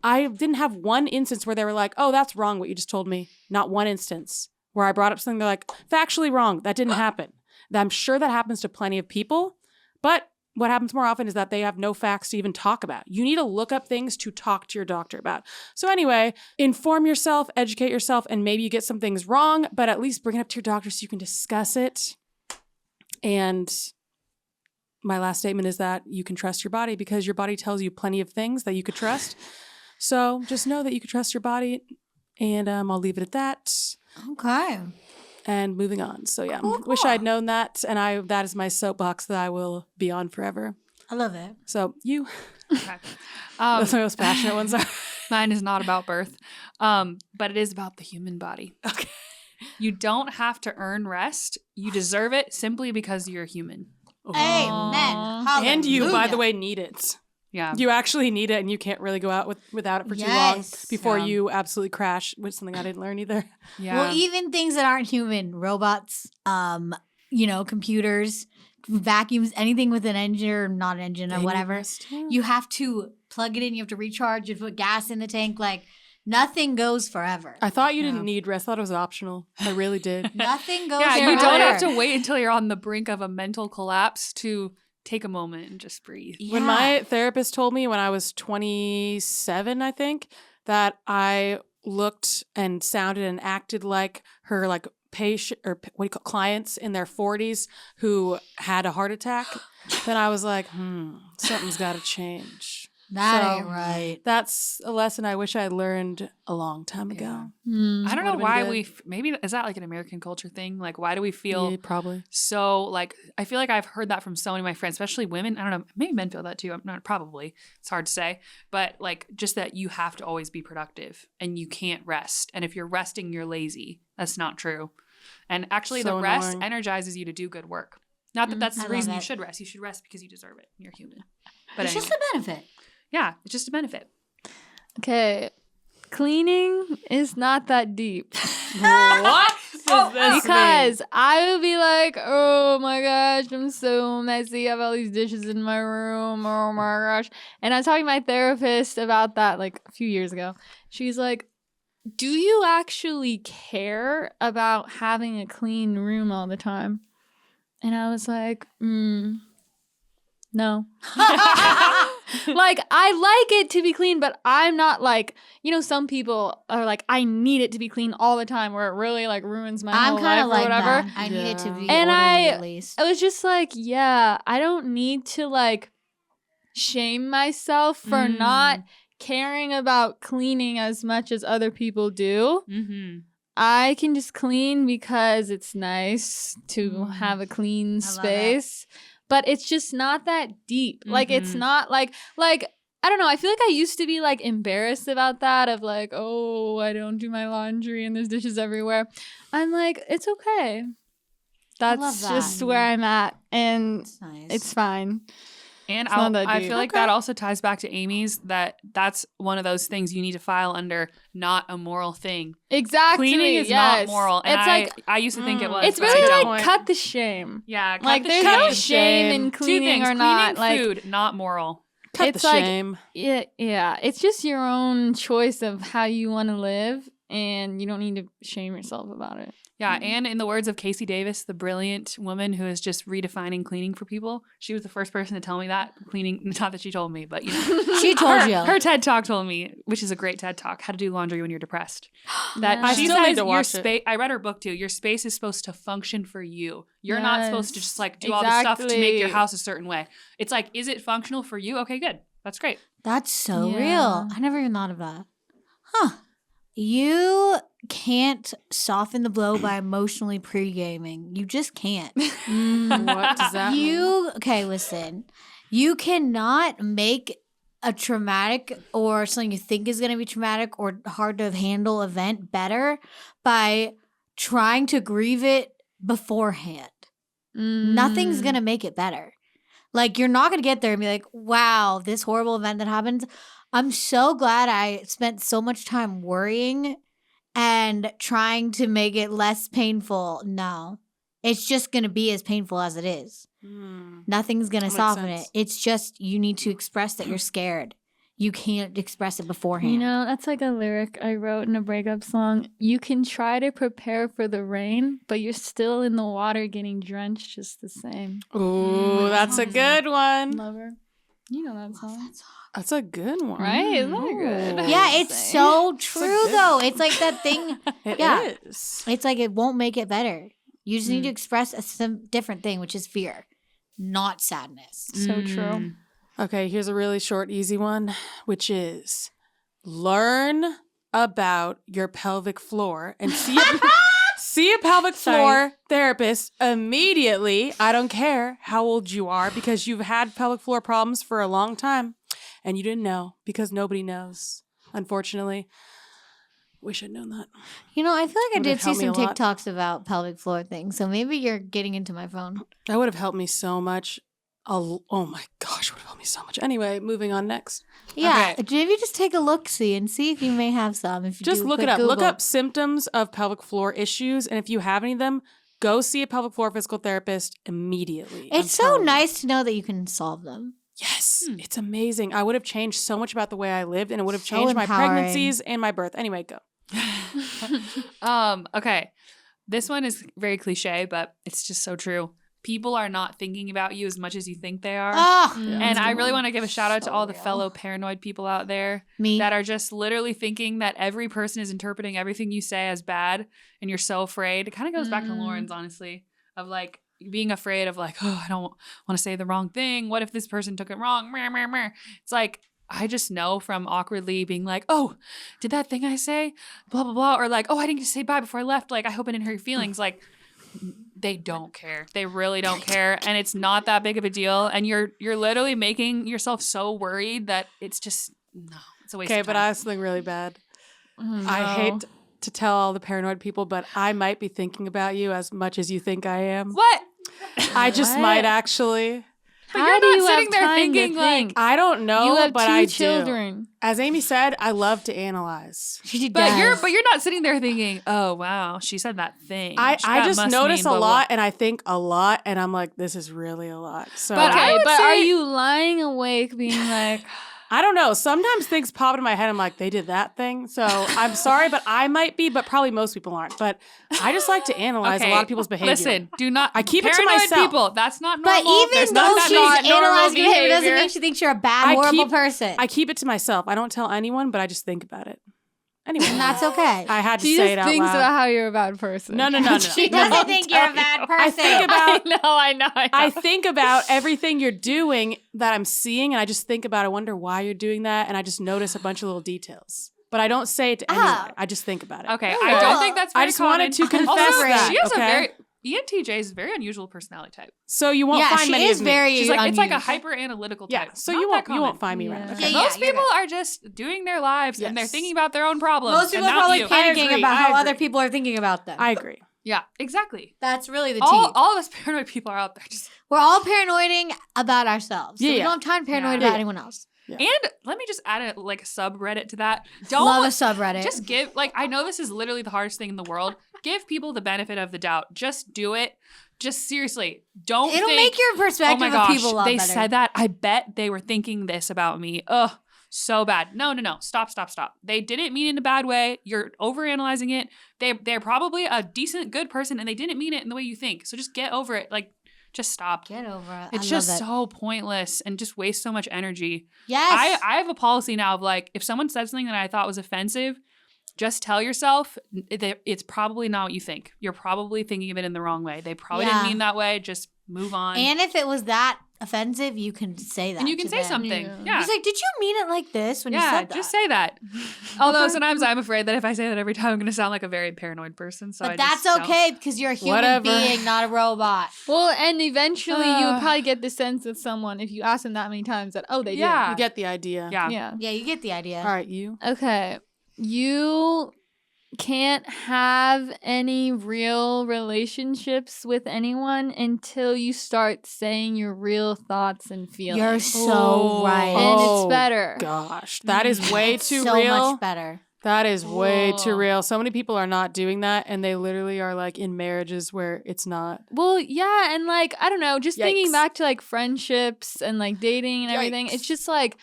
I didn't have one instance where they were like, oh, that's wrong what you just told me. Not one instance where I brought up something they're like, factually wrong. That didn't happen. I'm sure that happens to plenty of people, but what happens more often is that they have no facts to even talk about. You need to look up things to talk to your doctor about. So anyway, inform yourself, educate yourself, and maybe you get some things wrong, but at least bring it up to your doctor so you can discuss it. And my last statement is that you can trust your body because your body tells you plenty of things that you could trust. So just know that you can trust your body, and I'll leave it at that. Okay. And moving on. So yeah, Cool. Wish I'd known that, and that is my soapbox that I will be on forever. I love it. So you, Okay. that's my most passionate ones are. Mine is not about birth, but it is about the human body. Okay. You don't have to earn rest. You deserve it simply because you're human. Amen. And you, by the Hallelujah. way, need it. Yeah. You actually need it, and you can't really go out without it for too long Yes. before Yeah. you absolutely crash, which is something I didn't learn either. Yeah. Well, even things that aren't human, robots, computers, vacuums, anything with an engine or not an engine or They whatever, need rest, yeah. you have to plug it in. You have to recharge. You have to put gas in the tank. Like nothing goes forever. I thought you Yeah. didn't need rest. I thought it was optional. I really did. Nothing goes yeah, forever. you don't have to wait until you're on the brink of a mental collapse to take a moment and just breathe. When my therapist told me when I was 27, I think, that I looked and sounded and acted like her patient or clients in their 40s who had a heart attack, then I was like, something's got to change. That So, ain't right. That's a lesson I wish I learned a long time ago. I don't know Would've been why good. maybe is that like an American culture thing? Like, why do we feel Yeah, probably. so like, I feel like I've heard that from so many of my friends, especially women. I don't know, maybe men feel that too. I'm not, probably. It's hard to say, but like just that you have to always be productive and you can't rest. And if you're resting, you're lazy. That's not true. And actually So the rest annoying. energizes you to do good work. Not that that's I the love reason you it. should rest. You should rest because you deserve it. You're human. But It's anyway. just a benefit. Yeah, it's just a benefit. Okay. Cleaning is not that deep. What? Because I would be like, oh my gosh, I'm so messy. I have all these dishes in my room. Oh my gosh. And I was talking to my therapist about that like a few years ago. She's like, do you actually care about having a clean room all the time? And I was like, no. Like, I like it to be clean, but I'm not like, some people are like, I need it to be clean all the time where it really like ruins my I'm whole kind life of or like whatever. that. I need it to be And orderly at least. I was just like, yeah, I don't need to like shame myself for not caring about cleaning as much as other people do. Mm-hmm. I can just clean because it's nice to have a clean I love space. But it's just not that deep. Like, it's Mhm. not like, I don't know. I feel like I used to be like embarrassed about that of like, oh, I don't do my laundry and there's dishes everywhere. I'm like, it's okay. love That's that. just where I'm at. And It's nice. it's fine. And It's not that I deep. feel like that also ties back to Amy's, that's one of those things you need to file under not a moral thing. Exactly. Cleaning is not moral. And I used to think it was. It's but I really don't. like cut the shame. Yeah, cut Like the there's shame. no the shame shame. in Two cleaning things, or not. cleaning Like food, not moral. Cut it's the like- shame. yeah. It's just your own choice of how you want to live, and you don't need to shame yourself about it. Yeah, and in the words of Casey Davis, the brilliant woman who is just redefining cleaning for people, she was the first person to tell me that. Cleaning, not that she told me, but She told you. her TED Talk told me, which is a great TED Talk, how to do laundry when you're depressed. That I she still says need to your watch it. I read her book too. Your space is supposed to function for you. You're not supposed to Yes, just like do all the stuff to make your exactly. house a certain way. It's like, is it functional for you? Okay, good. That's great. That's so Yeah. real. I never even thought of that. Huh. You can't soften the blow by emotionally pre-gaming. You just can't. What does that mean? Okay, listen. You cannot make a traumatic or something you think is going to be traumatic or hard to handle event better by trying to grieve it beforehand. Nothing's going to make it better. Like, you're not going to get there and be like, wow, this horrible event that happened. I'm so glad I spent so much time worrying and trying to make it less painful. No, it's just going to be as painful as it is. Nothing's going to That makes soften sense. it. It's just you need to express that you're scared. You can't express it beforehand. You know, that's like a lyric I wrote in a breakup song. You can try to prepare for the rain, but you're still in the water getting drenched just the same. Ooh, that's a good one. Lover. You know that song. That's a good one. Right? Isn't that good? Yeah, it's Same. so true good though. It's like that thing. It Yeah. is. It's like it won't make it better. You just need to express some different thing, which is fear, not sadness. So true. Okay, here's a really short, easy one, which is learn about your pelvic floor and see a pelvic floor therapist immediately. I don't care how old you are because you've had pelvic floor problems for a long time and you didn't know because nobody knows, unfortunately. Wish I'd known that. You know, I feel like I Would did it see help me some a lot? TikToks about pelvic floor things, so maybe you're getting into my phone. That would have helped me so much. Oh my gosh, would have helped me so much. Anyway, moving on next. Yeah, Okay. maybe just take a look-see and see if you may have some. If you Just do a look it quick up. Look Google. up symptoms of pelvic floor issues. And if you have any of them, go see a pelvic floor physical therapist immediately. I'm It's so telling you. nice to know that you can solve them. Yes, it's amazing. I would have changed so much about the way I lived and it would have So changed my empowering. pregnancies and my birth. Anyway, go. Okay. This one is very cliche, but it's just so true. People are not thinking about you as much as you think they are. Oh, And I really want to give a shout out to So all the real. fellow paranoid people out there me. that are just literally thinking that every person is interpreting everything you say as bad and you're so afraid. It kind of goes back to Lauren's, honestly, of like being afraid of like, oh, I don't want to say the wrong thing. What if this person took it wrong? Meh, meh, meh. It's like, I just know from awkwardly being like, oh, did that thing I say? Blah, blah, blah. Or like, oh, I didn't get to say bye before I left. Like, I hope I didn't hurt your feelings. Like, they don't care. They really don't care. And it's not that big of a deal. And you're literally making yourself so worried that it's just, no, it's a waste Okay, of but time. I have something really bad. I hate to tell all the paranoid people, but I might be thinking about you as much as you think I am. What? I just What? might actually. But How you're do not you sitting have there time thinking to like, think? I don't know, You have but two I children. do. As Amy said, I love to analyze. She but does. you're not sitting there thinking, oh wow, she said that thing. I That just must notice mean a blah, blah. lot and I think a lot and I'm like, this is really a lot. So But I Okay, would but are say- you lying awake being like, I don't know. Sometimes things pop into my head. I'm like, they did that thing. So I'm sorry, but I might be, but probably most people aren't. But I just like to analyze a lot of people's behavior. Listen, do not. I keep it to paranoid myself. people. That's not But normal. There's even none though of that she's not normal analyzing behavior, doesn't behavior. mean she thinks you're a bad, I horrible keep- person. I keep it to myself. I don't tell anyone, but I just think about it. Anyway, and that's okay. I had to she say just it out thinks loud. about how you're a bad person? No. She doesn't think you're a bad person. I think about I know. I think about everything you're doing that I'm seeing, and I just think about, I wonder why you're doing that, and I just notice a bunch of little details. But I don't say it to anyone. Oh. I just think about it. Okay, Oh. I don't think that's very I just wanted to common. confess Also, that. she has okay? a very ENTJ is a very unusual personality type. So you won't yeah, find she many is of me. very. She's like it's like a unusual. hyper analytical Yeah. type. So Not you that won't common. find me Yeah. around. Yeah, Okay. yeah. Most you're people right. are just doing their lives and they're Yes. thinking about their own problems. Most people and are not probably you. panicking agree, about I how other agree. people are thinking about them. I agree. Yeah, exactly. That's really the tea. All of us paranoid people are out there. Just We're all paranoiding about ourselves. So Yeah, we yeah. don't have time to paranoid Yeah. about anyone else. And let me just add a subreddit to that. Don't Love a subreddit. just give I know this is literally the hardest thing in the world. Give people the benefit of the doubt. Just do it. Just seriously, don't It'll think, make your perspective oh my gosh, of people a lot they better. said that. I bet they were thinking this about me. Ugh, so bad. No. Stop. They didn't mean it in a bad way. You're overanalyzing it. They're probably a decent, good person, and they didn't mean it in the way you think. So just get over it. Like, just stop. Get over it. It's I just love it. so pointless and just wastes so much energy. Yes. I have a policy now of like, if someone said something that I thought was offensive, just tell yourself it's probably not what you think. You're probably thinking of it in the wrong way. They probably didn't mean that way. Just move on. And if it was that offensive, you can say that. And you can to say them. something. Yeah. Yeah. He's like, did you mean it like this when you said that? Just say that. Although sometimes I'm afraid that if I say that every time, I'm going to sound like a very paranoid person. So But I that's just okay because you're a human Whatever. being, not a robot. Well, and eventually you would probably get the sense with someone if you ask them that many times that, oh, they Yeah. You get the idea. Yeah. did. Yeah. Yeah, you get the idea. All right, you. Okay. You can't have any real relationships with anyone until you start saying your real thoughts and feelings. You're so Oh. right. And Oh, it's better. Gosh, that is way It's too so real. much better. That is way too Oh. real. So many people are not doing that, and they literally are like in marriages where it's not. Well, yeah, and like I don't know, just thinking Yikes. back to like friendships and like dating and everything, it's Yikes. just like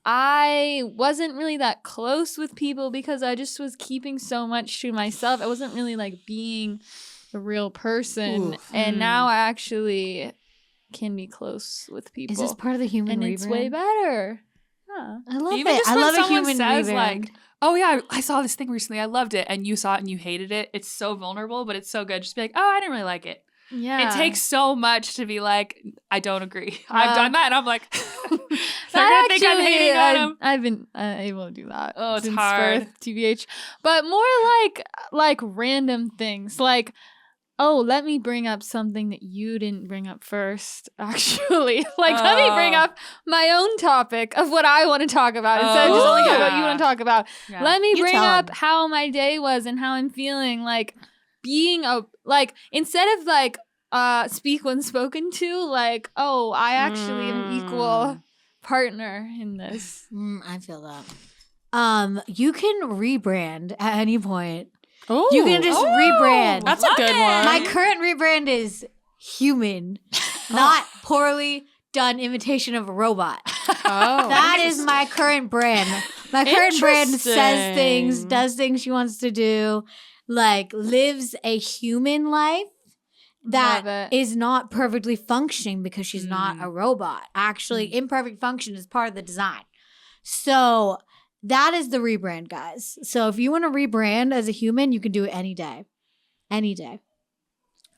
I wasn't really that close with people because I just was keeping so much to myself. I wasn't really like being a real person, Oof. and now I actually can be close with people. Is this part of the human and rebrand? it's way better. Yeah. I love Even it. just I when love a someone human says, rebrand. like, oh yeah, I saw this thing recently. I loved it. And you saw it and you hated it. It's so vulnerable, but it's so good. Just be like, oh, I didn't really like it. Yeah. It takes so much to be like, I don't agree. I've done that. And I'm like, they're going to think I'm hating on them. I've been able to do that. Oh, it's since hard. birth, TBH. But more like random things. Like, oh, let me bring up something that you didn't bring up first, actually. Like, let me bring Oh. up my own topic of what I want to talk about instead of just only what you want to talk about. Yeah. Let me You bring tell up 'em. how my day was and how I'm feeling. Like, being instead of like, speak when spoken to, like, oh, I actually am an equal partner in this. I feel that. You can rebrand at any point. Oh, You can just rebrand. That's a good one. My current rebrand is human, not poorly done imitation of a robot. Oh, That is my current brand. My current brand says things, Interesting. does things she wants to do, like lives a human life Love that it. is not perfectly functioning because she's not a robot. Actually, imperfect function is part of the design. So that is the rebrand, guys. So if you want to rebrand as a human, you can do it any day. Any day.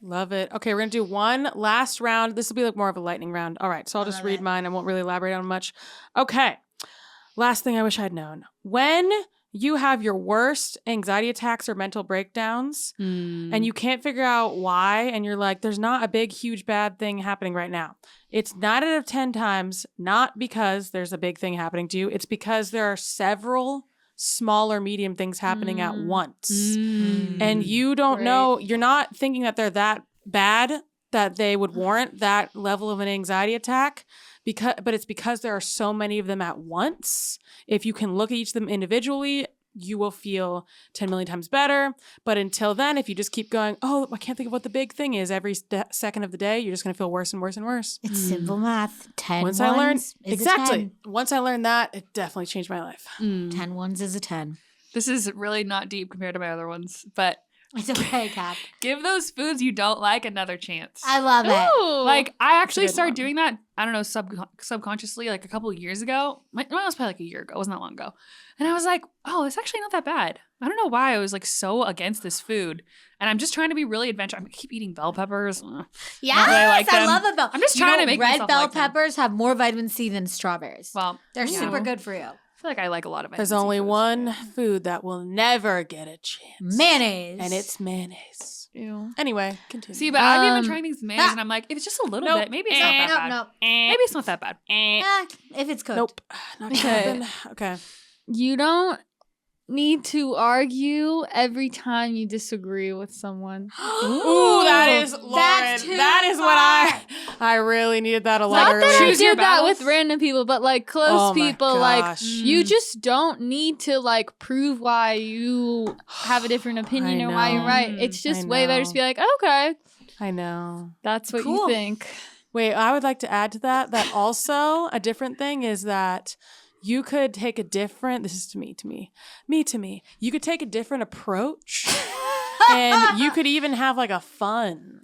Love it. Okay, we're gonna do one last round. This will be like more of a lightning round. All right, so I'll just love read it. mine. I won't really elaborate on much. Okay. Last thing I wish I'd known. When you have your worst anxiety attacks or mental breakdowns and you can't figure out why, and you're like, there's not a big, huge, bad thing happening right now. It's 9 out of 10 times not because there's a big thing happening to you. It's because there are several small or medium things happening at once. And you don't Right. know, you're not thinking that they're that bad that they would warrant that level of an anxiety attack, but it's because there are so many of them at once. If you can look at each of them individually, you will feel 10 million times better. But until then, if you just keep going, oh, I can't think of what the big thing is every second of the day, you're just going to feel worse and worse and worse. It's simple math. 10 Once ones I learned is a exactly, once I learned that, it definitely changed my life. 10. 10 ones is a 10. This is really not deep compared to my other ones, but It's okay, Kat. give those foods you don't like another chance. I love it. Ooh. Like, I actually good started one. doing that, I don't know, subconsciously, like a couple of years ago. Well, it was probably like a year ago. It wasn't that long ago. And I was like, oh, it's actually not that bad. I don't know why I was like so against this food. And I'm just trying to be really adventurous. I keep eating bell peppers. Yes, really like I them. love a bell. I'm just You trying know, to make red myself bell like them. peppers have more vitamin C than strawberries. Well, They're yeah. super good for you. I feel like I like a lot of There's vitamin C only foods. one food that will never get a chance. Mayonnaise. And it's mayonnaise. Ew. Anyway, continue. See, but I've been Um, trying things with mayonnaise, and I'm like, if it's just a little Nope. bit, maybe it's not that bad. Nope. Maybe it's not that bad. If it's cooked. Nope. Not Okay. gonna happen. Okay. You don't need to argue every time you disagree with someone. Ooh, that is Lauren. That's too That is what I really needed that a lot Not earlier. that I Choose your did that with battles. random people, but like close Oh my people, like gosh. you just don't need to like prove why you have a different opinion I or why you're know. right. It's I just way better to know. be like, okay, I know. that's what you Cool. think. Wait, I would like to add to that also a different thing is that you could take a different, this is to me. You could take a different approach and you could even have like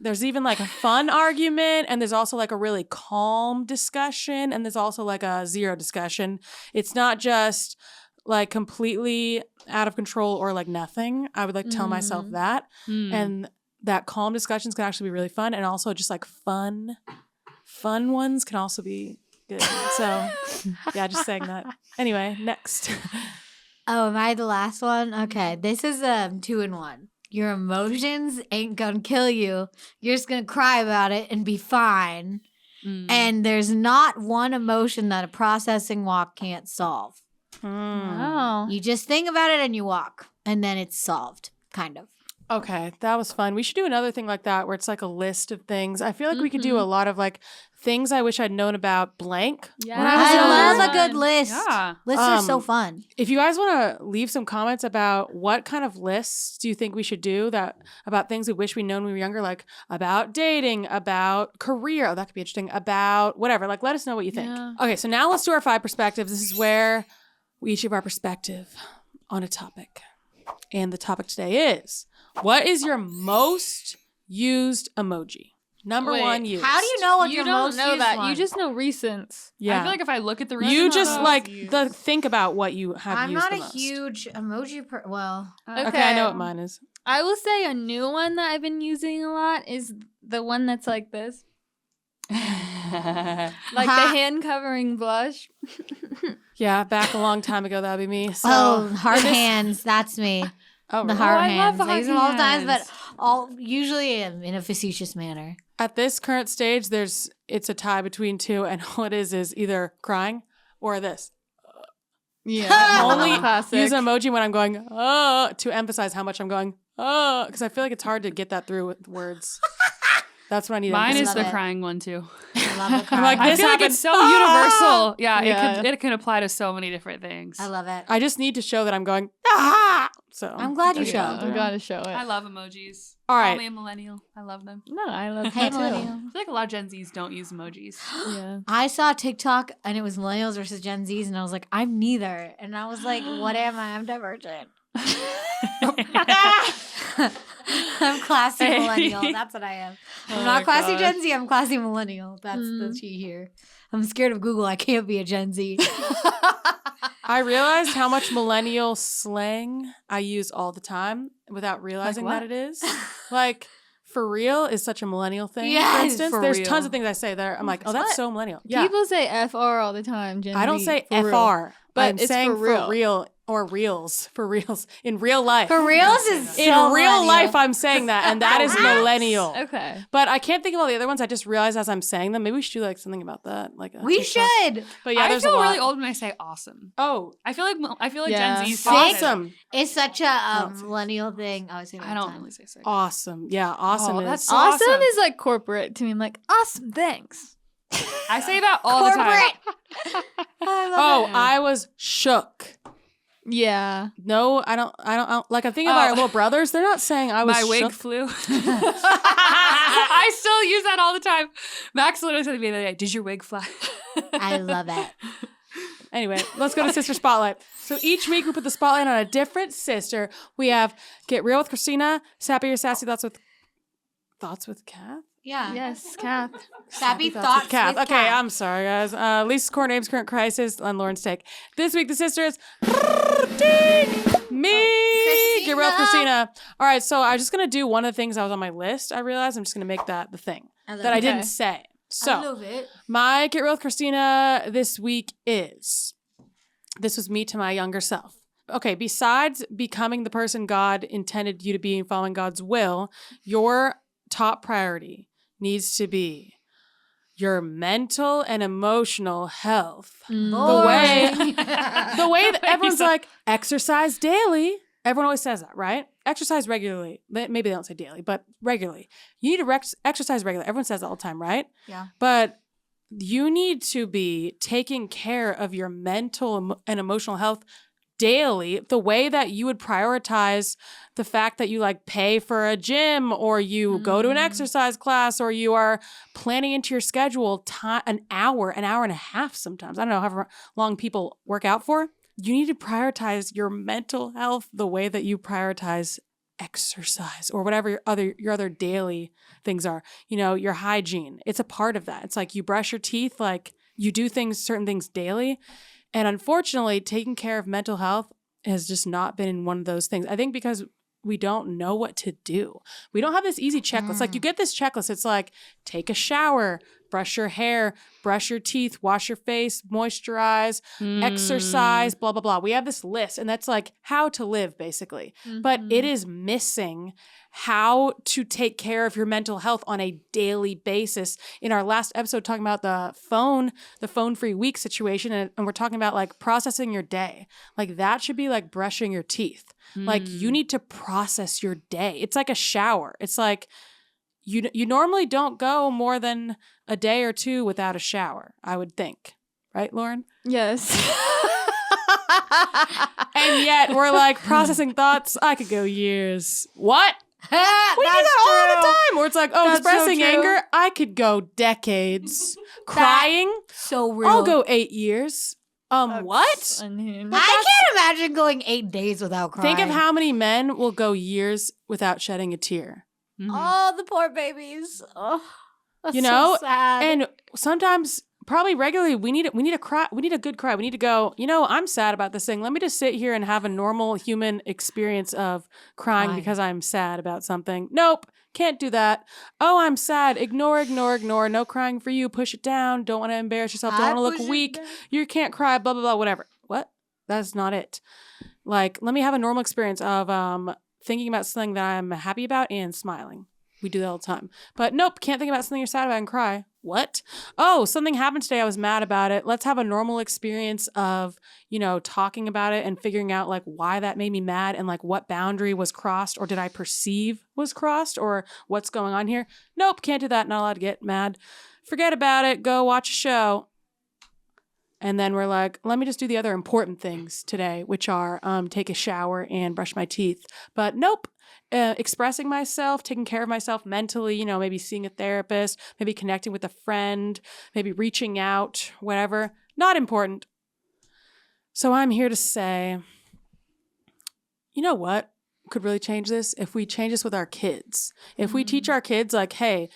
there's even like a fun argument, and there's also like a really calm discussion, and there's also like a zero discussion. It's not just like completely out of control or like nothing. I would like tell myself that. And that calm discussions can actually be really fun, and also just like fun ones can also be good. So yeah, just saying that. Anyway, next. Oh, am I the last one? Okay, this is 2-in-1. Your emotions ain't gonna kill you. You're just gonna cry about it and be fine. And there's not one emotion that a processing walk can't solve. Wow. You just think about it and you walk, and then it's solved, kind of. Okay, that was fun. We should do another thing like that where it's like a list of things. I feel like we could do a lot of like things I wish I'd known about blank. Yeah. When I was younger. I love a good list. Yeah. Lists are so Um, fun. If you guys want to leave some comments about what kind of lists do you think we should do that about things we wish we'd known when we were younger, like about dating, about career, oh, that could be interesting, about whatever, like let us know what you think. Yeah. Okay, so now let's do our 5 perspectives. This is where we each give our perspective on a topic. And the topic today is, what is your most used emoji? Number Wait, one used. How do you know what You your don't most know used that. one? You just know recents. Yeah. I feel like if I look at the rest you of just those- like think about what you have I'm used not the a most. huge emoji well. Okay, I know what mine is. I will say a new one that I've been using a lot is the one that's like this. Like the hand covering blush. Yeah, back a long time ago, that'd be me. So, hard hands. That's me. oh, The really? hard I love hands. the I use them hard all the times, but hands. usually in a facetious manner. At this current stage, it's a tie between two, and all it is either crying or this. Yeah. Only classic. use an emoji when I'm going, to emphasize how much I'm going, because I feel like it's hard to get that through with words. That's what I need. Mine is love the it. crying one too. I love the cry. I'm like, I This feel like happened. it's so universal. Yeah, Yeah. it can apply to so many different things. I love it. I just need to show that I'm going, So I'm glad you Yeah, showed. we gotta show it. I love emojis. All Call right. me a millennial. I love them. No, I love Hey, it too. millennial. I feel like a lot of Gen Zs don't use emojis. Yeah. I saw TikTok and it was millennials versus Gen Zs, and I was like, I'm neither. And I was like, what am I? I'm divergent. I'm classy Hey. millennial. That's what I am. I'm Oh not my classy gosh. Gen Z. I'm classy millennial. That's the key here. I'm scared of Google. I can't be a Gen Z. I realized how much millennial slang I use all the time without realizing that what? it is. Like, for real is such a millennial thing. Yes, for instance, for there's real. tons of things I say there. I'm like, oh, that's What? so millennial. Yeah. People say FR all the time, Gen I don't Z, say for real. FR, But I'm it's saying for real. or reels, for reals, in real life. For reals is in so real millennial. life, I'm saying that, and that is millennial. Okay. But I can't think of all the other ones. I just realized as I'm saying them, maybe we should do like something about that. Like a We TikTok. should. But yeah, I there's feel a lot. really old when I say awesome. Oh, I feel like Yeah. Gen Z. Sick. awesome, It's such a No, it's- millennial thing. I always say that I all the don't time. really say sick. awesome. Yeah, awesome Oh, is that's so Awesome is like corporate to me. I'm like, awesome, thanks. I say that all the time. Corporate. I love Oh, it. I was shook. Yeah. No, I don't like. I think of our little brothers. They're not saying I was My wig shook. flew. I still use that all the time. Max literally said to me the other day, "Did your wig fly?" I love it. Anyway, let's go to Sister Spotlight. So each week we put the spotlight on a different sister. We have Get Real with Christina, Sappy or Sassy Thoughts with Kath? Yeah. Yes, Kath. Sappy Thoughts thoughts with Kath. with Okay, Kath. I'm sorry, guys. Lisa's core names, current crisis, and Lauren's take. This week the sisters, me, Get Real with Christina. All right, so I'm just gonna do one of the things that was on my list. I realized I'm just gonna make that the thing that I didn't say. I So love it. my Get Real with Christina this week is, this was me to my younger self. Okay, besides becoming the person God intended you to be and following God's will, your top priority needs to be your mental and emotional health. Mm. The way that everyone's like, exercise daily. Everyone always says that, right? Exercise regularly. Maybe they don't say daily, but regularly. You need to exercise regularly. Everyone says that all the time, right? Yeah. But you need to be taking care of your mental and emotional health daily, the way that you would prioritize the fact that you like pay for a gym or you go to an exercise class or you are planning into your schedule an hour and a half sometimes. I don't know how long people work out for. You need to prioritize your mental health the way that you prioritize exercise or whatever your other daily things are. You know, your hygiene. It's a part of that. It's like you brush your teeth, like you do certain things daily. And unfortunately, taking care of mental health has just not been one of those things. I think because we don't know what to do. We don't have this easy checklist. Like you get this checklist. It's like, take a shower, brush your hair, brush your teeth, wash your face, moisturize, exercise, blah, blah, blah. We have this list and that's like how to live basically. But it is missing how to take care of your mental health on a daily basis. In our last episode, talking about the phone-free week situation, and we're talking about like processing your day. Like that should be like brushing your teeth. Like you need to process your day. It's like a shower. It's like you normally don't go more than a day or two without a shower, I would think. Right, Lauren? Yes. And yet we're like processing thoughts. I could go years. What? We do that all the time. Where it's like, oh, expressing anger. I could go decades. Crying. So real. I'll go 8 years. What? Unhinged. I can't imagine going 8 days without crying. Think of how many men will go years without shedding a tear. Oh, the poor babies. Oh, that's You know? so sad. And sometimes, probably regularly, we need a cry. We need a good cry. We need to go, I'm sad about this thing. Let me just sit here and have a normal human experience of crying because I'm sad about something. Nope. Can't do that. Oh, I'm sad. Ignore. No crying for you. Push it down. Don't want to embarrass yourself. Don't want to look weak. You can't cry. Blah, blah, blah, whatever. What? That's not it. Like, let me have a normal experience of thinking about something that I'm happy about and smiling. We do that all the time. But nope, can't think about something you're sad about and cry. What? Oh, something happened today. I was mad about it. Let's have a normal experience of, talking about it and figuring out like why that made me mad and like what boundary was crossed or did I perceive was crossed or what's going on here. Nope, can't do that. Not allowed to get mad. Forget about it. Go watch a show. And then we're like, let me just do the other important things today, which are take a shower and brush my teeth. But nope. Expressing myself, taking care of myself mentally, maybe seeing a therapist, maybe connecting with a friend, maybe reaching out, whatever. Not important. So I'm here to say, you know what could really change this? If we change this with our kids. If we teach our kids like, hey,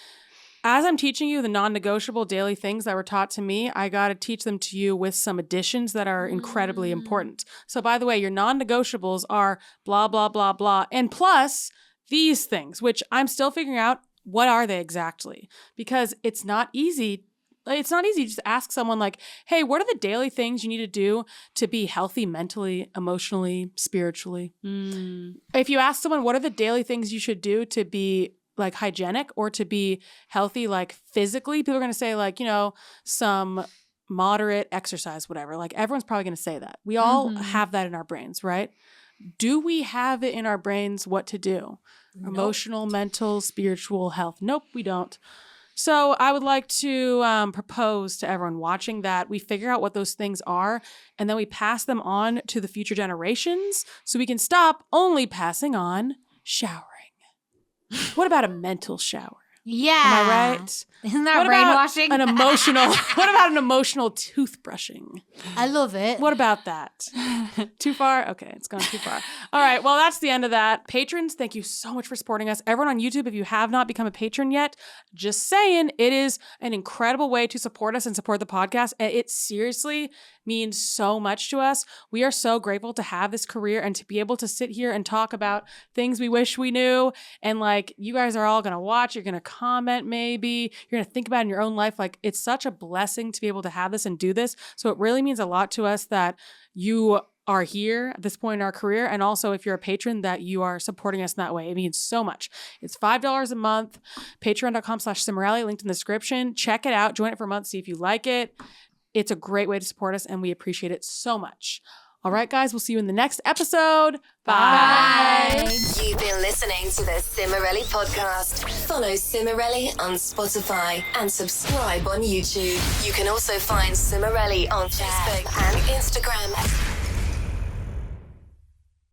as I'm teaching you the non-negotiable daily things that were taught to me, I got to teach them to you with some additions that are incredibly important. So by the way, your non-negotiables are blah, blah, blah, blah. And plus these things, which I'm still figuring out what are they exactly? Because it's not easy. It's not easy to just ask someone like, hey, what are the daily things you need to do to be healthy mentally, emotionally, spiritually? If you ask someone, what are the daily things you should do to be like hygienic or to be healthy, like physically, people are going to say like, some moderate exercise, whatever. Like everyone's probably going to say that. We all have that in our brains, right? Do we have it in our brains what to do? Nope. Emotional, mental, spiritual health. Nope, we don't. So I would like to propose to everyone watching that we figure out what those things are and then we pass them on to the future generations so we can stop only passing on showering. What about a mental shower? Yeah. Am I right? Isn't that what brainwashing? What about an emotional toothbrushing? I love it. What about that? Too far? Okay, it's gone too far. All right, well, that's the end of that. Patrons, thank you so much for supporting us. Everyone on YouTube, if you have not become a patron yet, just saying, it is an incredible way to support us and support the podcast. It seriously means so much to us. We are so grateful to have this career and to be able to sit here and talk about things we wish we knew. And like, you guys are all going to watch, you're going to comment maybe, you're going to think about it in your own life. Like, it's such a blessing to be able to have this and do this. So it really means a lot to us that you are here at this point in our career. And also if you're a patron that you are supporting us in that way. It means so much. It's $5 a month, patreon.com/Cimorelli, linked in the description. Check it out. Join it for a month. See if you like it. It's a great way to support us and we appreciate it so much. All right, guys, we'll see you in the next episode. Bye. You've been listening to the Cimorelli podcast. Follow Cimorelli on Spotify and subscribe on YouTube. You can also find Cimorelli on Facebook and Instagram.